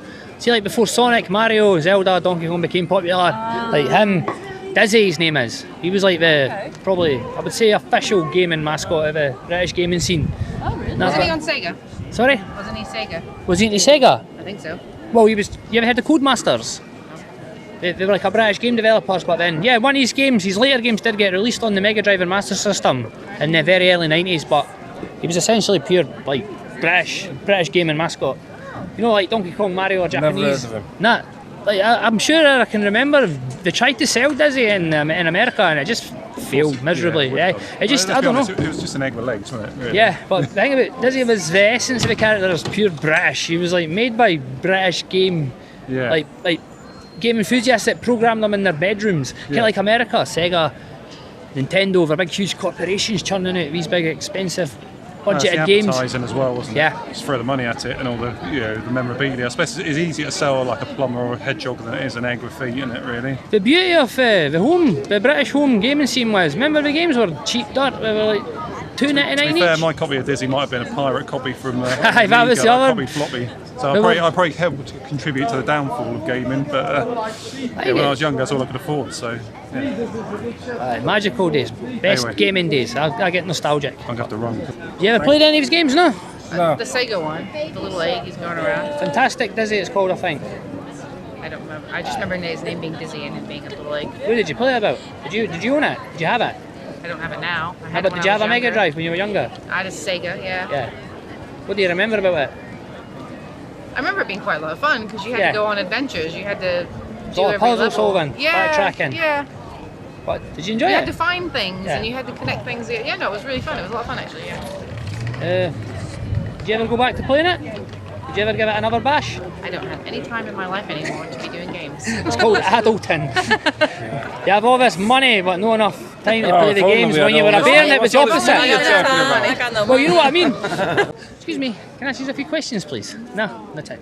Speaker 1: Sonic, Mario, Zelda, Donkey Kong became popular. Like him, Dizzy his name is. He was like the, probably, I would say, official gaming mascot of the British gaming scene.
Speaker 19: Oh, really? Wasn't he on Sega?
Speaker 1: Sorry?
Speaker 19: Wasn't he Sega?
Speaker 1: Was he into Sega?
Speaker 19: I think so.
Speaker 1: Well, you ever heard of CODEMASTERS? They were like a British game developers, but then, yeah, one of his games, his later games did get released on the Mega Drive and Master System in the very early 90s, but he was essentially pure, like, British gaming mascot. You know, like Donkey Kong, Mario, or Japanese.
Speaker 21: Never heard of him.
Speaker 1: Nah, like, I'm sure I can remember they tried to sell Dizzy in America and it just failed miserably. Yeah, it just, I don't know.
Speaker 21: It was just an egg with legs, wasn't it? Really?
Speaker 1: Yeah, but the thing about Dizzy was the essence of the character was pure British. He was like made by British game, like game enthusiasts that programmed them in their bedrooms. Kind of like America, Sega, Nintendo, were big huge corporations churning out these big expensive budgeted games.
Speaker 21: Advertising as well, wasn't it?
Speaker 1: Yeah.
Speaker 21: Just throw the money at it and all the the memorabilia. I suppose it's easier to sell like a plumber or a hedgehog than it is an egg with feet, isn't it, really?
Speaker 1: The beauty of the British home gaming scene was, remember the games were cheap dirt, they were like $2.99
Speaker 21: To be fair, my copy of Dizzy might have been a pirate copy from
Speaker 1: that was the other
Speaker 21: copy floppy. So I probably helped to contribute to the downfall of gaming, but when I was younger, that's all I could afford. So,
Speaker 1: magical days, best gaming days. I get nostalgic.
Speaker 21: I'm gonna have to run.
Speaker 1: You ever played any of his games? No.
Speaker 19: The Sega one, the little egg he's going around.
Speaker 1: Fantastic Dizzy, it's called, I think.
Speaker 19: I don't remember. I just remember his name being Dizzy and him being a little egg.
Speaker 1: Who did you play it about? Did you own it? Did you have it?
Speaker 19: I don't have it now. I
Speaker 1: How
Speaker 19: had
Speaker 1: about,
Speaker 19: it when
Speaker 1: did you
Speaker 19: I
Speaker 1: have
Speaker 19: was
Speaker 1: a Mega
Speaker 19: younger.
Speaker 1: Drive when you were younger?
Speaker 19: I had a Sega, yeah.
Speaker 1: Yeah. What do you remember about it?
Speaker 19: I remember it being quite a lot of fun because you had to go on adventures. You had to do
Speaker 1: all
Speaker 19: every
Speaker 1: puzzle
Speaker 19: level.
Speaker 1: solving,
Speaker 19: yeah,
Speaker 1: backtracking.
Speaker 19: Yeah.
Speaker 1: What? Did you enjoy
Speaker 19: You
Speaker 1: it?
Speaker 19: had to find things
Speaker 1: Yeah.
Speaker 19: and you had to connect things. Yeah, no, it was really fun. It was a lot of fun actually. Yeah.
Speaker 1: Did you ever go back to playing it? Did you ever give it another bash?
Speaker 19: I don't have any time in my life anymore to be doing games.
Speaker 1: It's called adulting. You have all this money but not enough time to play the games. When you were a bear, it was the opposite. Well, you know what I mean. Excuse me, can I ask you a few questions, please? No, no time.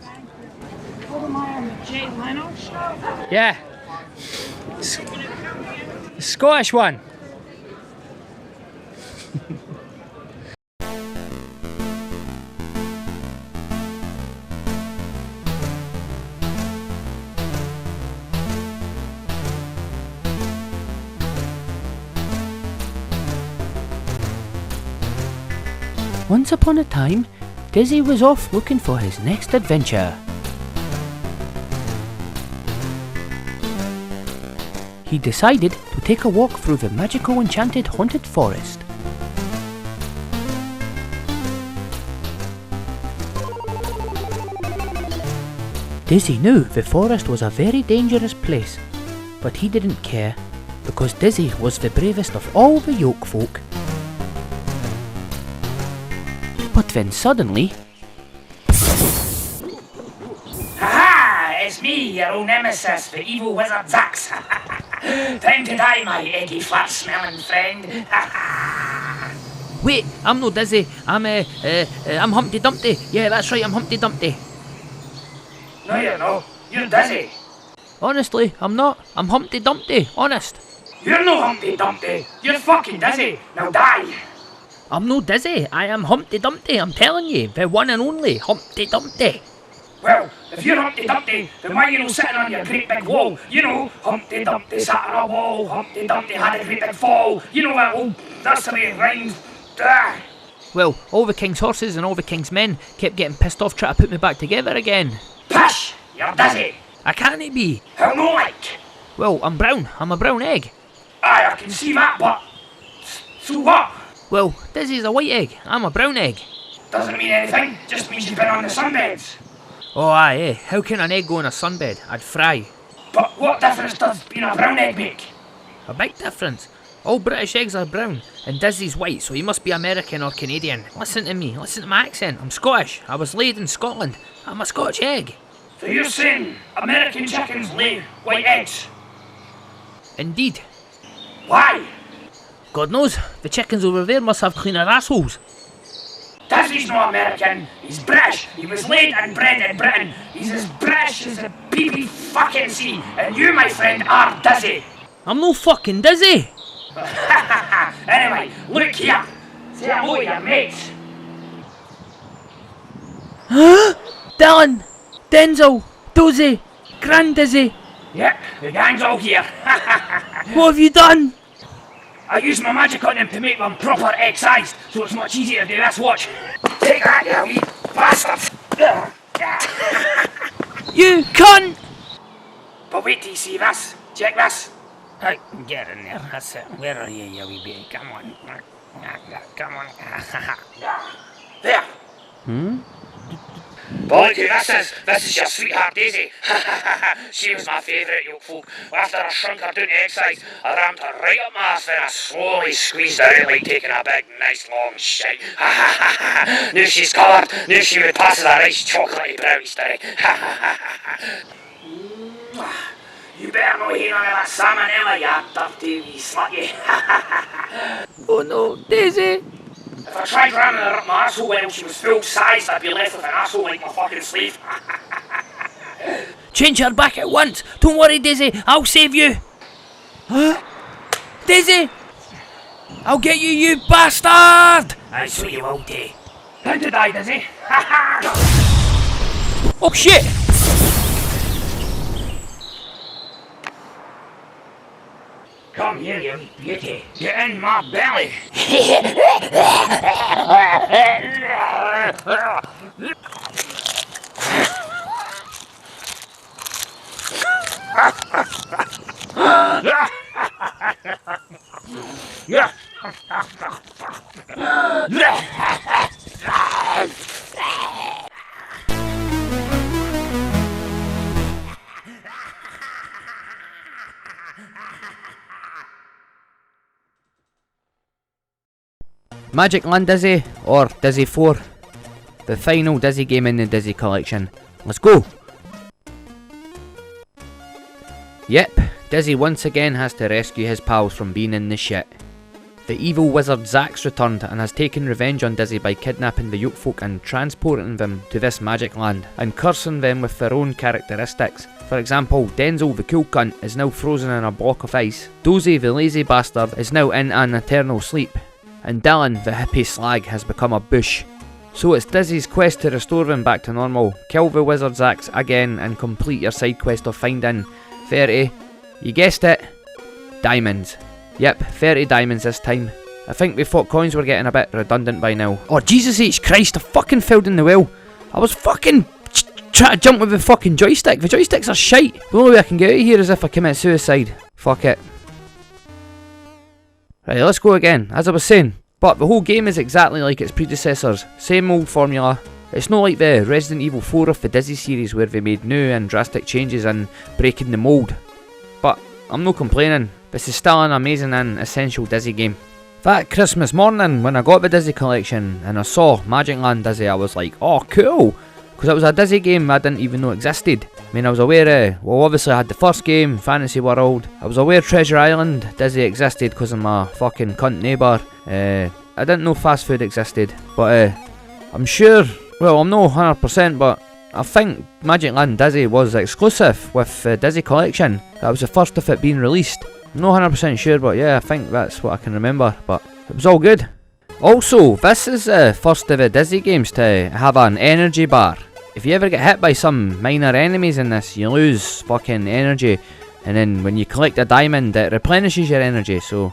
Speaker 1: Yeah. Scottish one.
Speaker 12: Once upon a time, Dizzy was off looking for his next adventure. He decided to take a walk through the magical enchanted haunted forest. Dizzy knew the forest was a very dangerous place, but he didn't care, because Dizzy was the bravest of all the yoke folk. But then suddenly...
Speaker 2: Aha! It's me, your old nemesis, the evil wizard Zax. Time to die, my eggy flat smelling friend.
Speaker 12: Wait, I'm no Dizzy. I'm Humpty Dumpty. Yeah, that's right, I'm Humpty Dumpty.
Speaker 2: No, you're no. You're Dizzy.
Speaker 12: Honestly, I'm not. I'm Humpty Dumpty, honest.
Speaker 2: You're no Humpty Dumpty. You're fucking Dizzy. Now die.
Speaker 12: I'm no Dizzy. I am Humpty Dumpty. I'm telling you, the one and only Humpty Dumpty.
Speaker 2: Well, if you're Humpty Dumpty, then why are you no sitting on your great big wall? You know, Humpty Dumpty sat on a wall, Humpty Dumpty had a great big fall. You know that old nursery rhyme.
Speaker 12: Well, all the king's horses and all the king's men kept getting pissed off trying to put me back together again.
Speaker 2: Pish! You're Dizzy.
Speaker 12: I can't it be.
Speaker 2: How no like?
Speaker 12: Well, I'm brown. I'm a brown egg.
Speaker 2: Aye, I can see that, but... So what?
Speaker 12: Well, Dizzy's a white egg. I'm a brown egg.
Speaker 2: Doesn't mean anything, just means you've been on the sunbeds.
Speaker 12: Oh aye, eh? How can an egg go in a sunbed? I'd fry.
Speaker 2: But what difference does being a brown egg make?
Speaker 12: A big difference. All British eggs are brown, and Dizzy's white, so he must be American or Canadian. Listen to me, listen to my accent. I'm Scottish. I was laid in Scotland. I'm a Scottish egg.
Speaker 2: So you're saying American chickens lay white eggs?
Speaker 12: Indeed.
Speaker 2: Why?
Speaker 12: God knows, the chickens over there must have cleaner assholes.
Speaker 2: Dizzy's not American, he's British. He was laid and bred in Britain. He's as British as the PP fucking sea. And you, my friend, are Dizzy.
Speaker 12: I'm no fucking Dizzy.
Speaker 2: Anyway, look here. Say hello to your mates.
Speaker 12: Dylan, Denzel, Dozy, Grand Dizzy.
Speaker 2: Yep, the gang's all here.
Speaker 12: What have you done?
Speaker 2: I used my magic on them to make them proper egg-sized, so it's much easier to do this. Watch. Take that, you wee bastard.
Speaker 12: You cunt!
Speaker 2: But wait till you see this. Check this.
Speaker 12: Right, get in there. That's it. Where are you, you wee baby? Come on. Come on.
Speaker 2: There. But look who this is. This is your sweetheart Daisy. She was my favourite yoke folk. After I shrunk her down to egg size, I rammed her right up my arse and I slowly squeezed her out like taking a big, nice long shite. Knew she's coloured, knew she would pass as a nice chocolatey brownie stirry. You better not eat none of that salmonella, you dirty wee slut, you.
Speaker 12: Oh no, Daisy!
Speaker 2: If I tried ramming her up my arsehole when she was full sized, I'd be left with an arsehole like my fucking sleeve.
Speaker 12: Change her back at once! Don't worry, Daisy, I'll save you! Huh? Daisy! I'll get you, you bastard!
Speaker 2: I swear you will, Day. How to die, Daisy?
Speaker 12: Oh shit!
Speaker 2: Come here, you beauty. Get in my belly.
Speaker 12: Magic Land Dizzy or Dizzy 4? The final Dizzy game in the Dizzy collection. Let's go! Yep, Dizzy once again has to rescue his pals from being in the shit. The evil wizard Zack's returned and has taken revenge on Dizzy by kidnapping the Yokefolk and transporting them to this magic land and cursing them with their own characteristics. For example, Denzel the cool cunt is now frozen in a block of ice, Dozy the lazy bastard is now in an eternal sleep, and Dylan the hippie slag has become a bush. So it's Dizzy's quest to restore them back to normal, kill the wizard Zax again and complete your side quest of finding 30, you guessed it, diamonds. Yep, 30 diamonds this time. I think we thought coins were getting a bit redundant by now. Oh Jesus H Christ, I fucking fell in the well. I was fucking trying to jump with the fucking joystick. The joysticks are shite. The only way I can get out of here is if I commit suicide. Fuck it. Right, let's go again, as I was saying. But the whole game is exactly like its predecessors. Same old formula. It's not like the Resident Evil 4 of the Dizzy series where they made new and drastic changes and breaking the mould. But I'm not complaining. This is still an amazing and essential Dizzy game. That Christmas morning when I got the Dizzy collection and I saw Magic Land Dizzy, I was like, oh cool, because it was a Dizzy game I didn't even know existed. I mean, I was aware well obviously I had the first game, Fantasy World. I was aware Treasure Island Dizzy existed because of my fucking cunt neighbour. I didn't know Fast Food existed, but I'm sure, well I'm not 100%, but I think Magic Land Dizzy was exclusive with the Dizzy collection. That was the first of it being released. I'm not 100% sure, but yeah, I think that's what I can remember, but it was all good. Also, this is the first of the Dizzy games to have an energy bar. If you ever get hit by some minor enemies in this, you lose fucking energy, and then when you collect a diamond, it replenishes your energy, so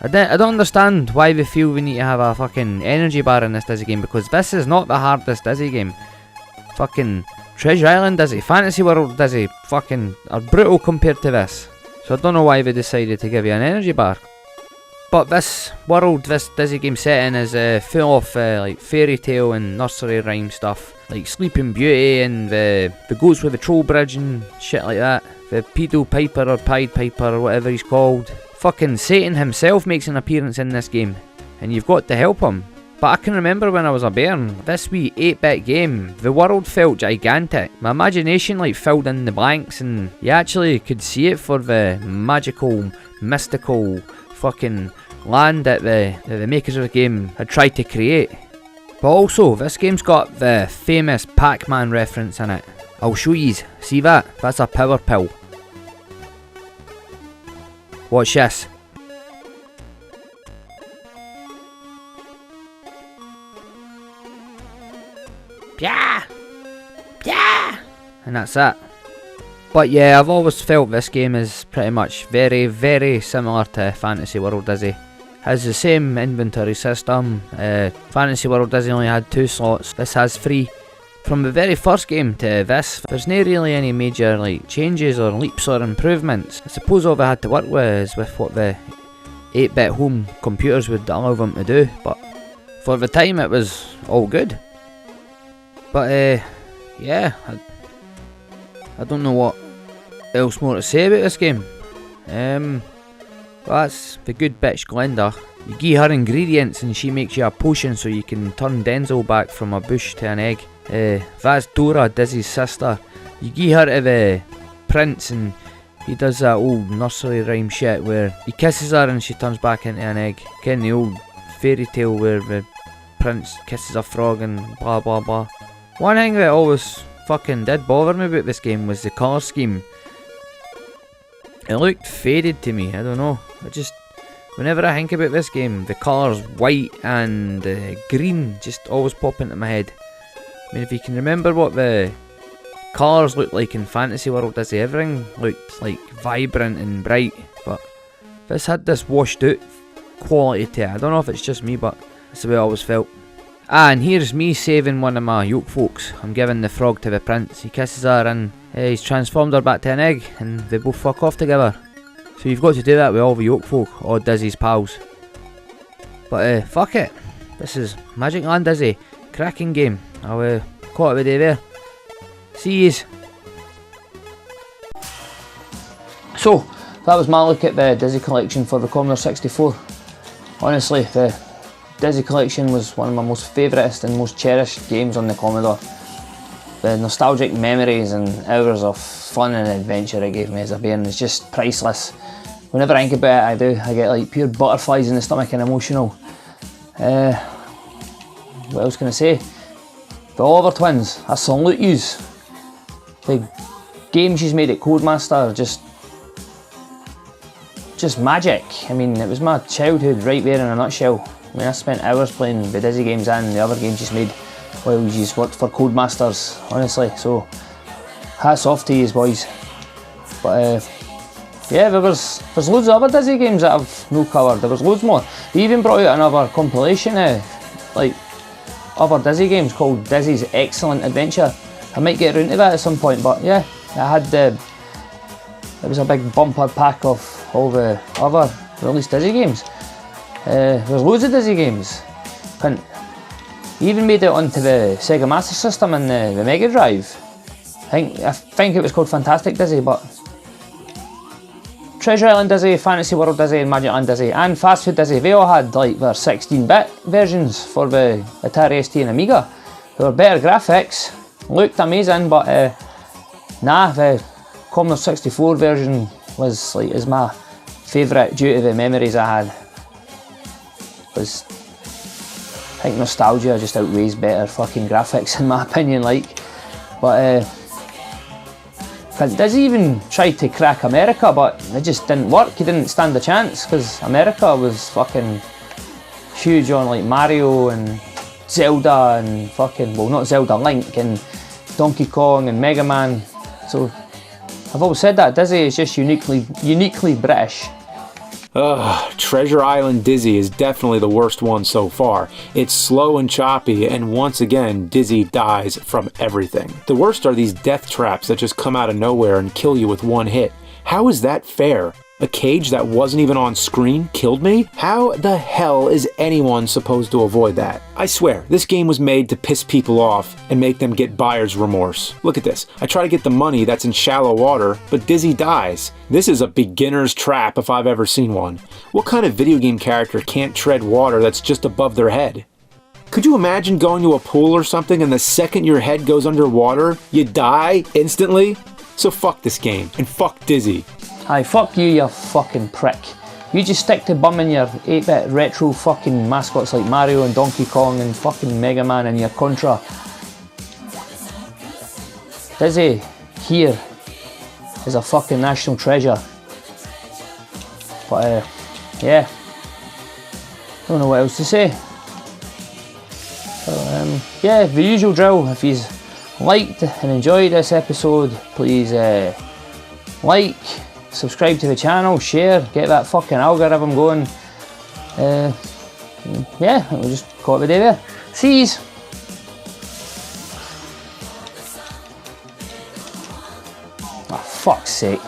Speaker 12: I don't understand why they feel we need to have a fucking energy bar in this Dizzy game, because this is not the hardest Dizzy game. Fucking Treasure Island Dizzy, Fantasy World Dizzy, fucking are brutal compared to this. So I don't know why they decided to give you an energy bar. But this world, this Dizzy game setting is full of like fairy tale and nursery rhyme stuff. Like Sleeping Beauty and the goats with the troll bridge and shit like that. The Pedo Piper or Pied Piper or whatever he's called. Fucking Satan himself makes an appearance in this game. And you've got to help him. But I can remember when I was a bairn, this wee 8-bit game, the world felt gigantic. My imagination like filled in the blanks and you actually could see it for the magical, mystical fucking land that the makers of the game had tried to create. But also, this game's got the famous Pac-Man reference in it. I'll show yous. See that? That's a power pill. Watch this. Yeah, yeah, and that's it. But yeah, I've always felt this game is pretty much very, very similar to Fantasy World Dizzy. Has the same inventory system. Fantasy World Dizzy only had 2 slots. This has 3. From the very first game to this, there's not really any major like changes or leaps or improvements. I suppose all they had to work with is with what the 8-bit home computers would allow them to do. But for the time, it was all good. But yeah, I don't know what else more to say about this game. Well, that's the good bitch Glenda. You give her ingredients and she makes you a potion so you can turn Denzel back from a bush to an egg. That's Dora, Dizzy's sister. You give her to the prince and he does that old nursery rhyme shit where he kisses her and she turns back into an egg. Ken the old fairy tale where the prince kisses a frog and blah blah blah. One thing that always fucking did bother me about this game was the colour scheme. It looked faded to me, I don't know. Whenever I think about this game, the colours white and green just always pop into my head. I mean, if you can remember what the colours looked like in Fantasy World Dizzy, everything looked like vibrant and bright, but this had this washed out quality to it. I don't know if it's just me, but that's the way I always felt. And here's me saving one of my yoke folks. I'm giving the frog to the prince. He kisses her and he's transformed her back to an egg and they both fuck off together. So you've got to do that with all the yoke folk or Dizzy's pals. But fuck it. This is Magic Land Dizzy. Cracking game. I'll call it a day there. See yous. So, that was my look at the Dizzy collection for the Commodore 64. Honestly, the
Speaker 1: Dizzy Collection was one of my most favouriteest and most cherished games on the Commodore. The nostalgic memories and hours of fun and adventure it gave me as a bairn is just priceless. Whenever I think about it, I get like pure butterflies in the stomach and emotional. What else can I say? The Oliver twins, I salute yous. The games she's made at Codemaster, just magic. I mean, it was my childhood right there in a nutshell. I mean, I spent hours playing the Dizzy games and the other games she's made while she's worked for Codemasters, honestly. So, hats off to you boys. But yeah, there's loads of other Dizzy games that I've no covered. There was loads more. They even brought out another compilation like other Dizzy games called Dizzy's Excellent Adventure. I might get around to that at some point, but yeah, I had it was a big bumper pack of all the other released Dizzy games. There's loads of Dizzy games. He even made it onto the Sega Master System and the Mega Drive. I think it was called Fantastic Dizzy, but Treasure Island Dizzy, Fantasy World Dizzy and Magic Land Dizzy and Fast Food Dizzy, they all had like their 16-bit versions for the Atari ST and Amiga. They were better graphics, looked amazing, but nah, the Commodore 64 version was like is my favourite due to the memories I had. Because I think nostalgia just outweighs better fucking graphics in my opinion, like. But Dizzy even tried to crack America, but it just didn't work. He didn't stand a chance because America was fucking huge on like Mario and Zelda and fucking, well, not Zelda, Link and Donkey Kong and Mega Man. So I've always said that Dizzy is just uniquely British.
Speaker 5: Ugh, Treasure Island Dizzy is definitely the worst one so far. It's slow and choppy, and once again, Dizzy dies from everything. The worst are these death traps that just come out of nowhere and kill you with one hit. How is that fair? A cage that wasn't even on screen killed me? How the hell is anyone supposed to avoid that? I swear, this game was made to piss people off and make them get buyer's remorse. Look at this. I try to get the money that's in shallow water, but Dizzy dies. This is a beginner's trap if I've ever seen one. What kind of video game character can't tread water that's just above their head? Could you imagine going to a pool or something and the second your head goes underwater, you die instantly? So fuck this game, and fuck Dizzy.
Speaker 1: Aye, fuck you, you fucking prick. You just stick to bumming your 8-bit retro fucking mascots like Mario and Donkey Kong and fucking Mega Man and your Contra. Dizzy, here, is a fucking national treasure. But yeah, don't know what else to say. So, yeah, the usual drill. If you've liked and enjoyed this episode, please like, subscribe to the channel, share, get that fucking algorithm going. Yeah, we'll just call it a day there. See yous. Oh, fuck's sake.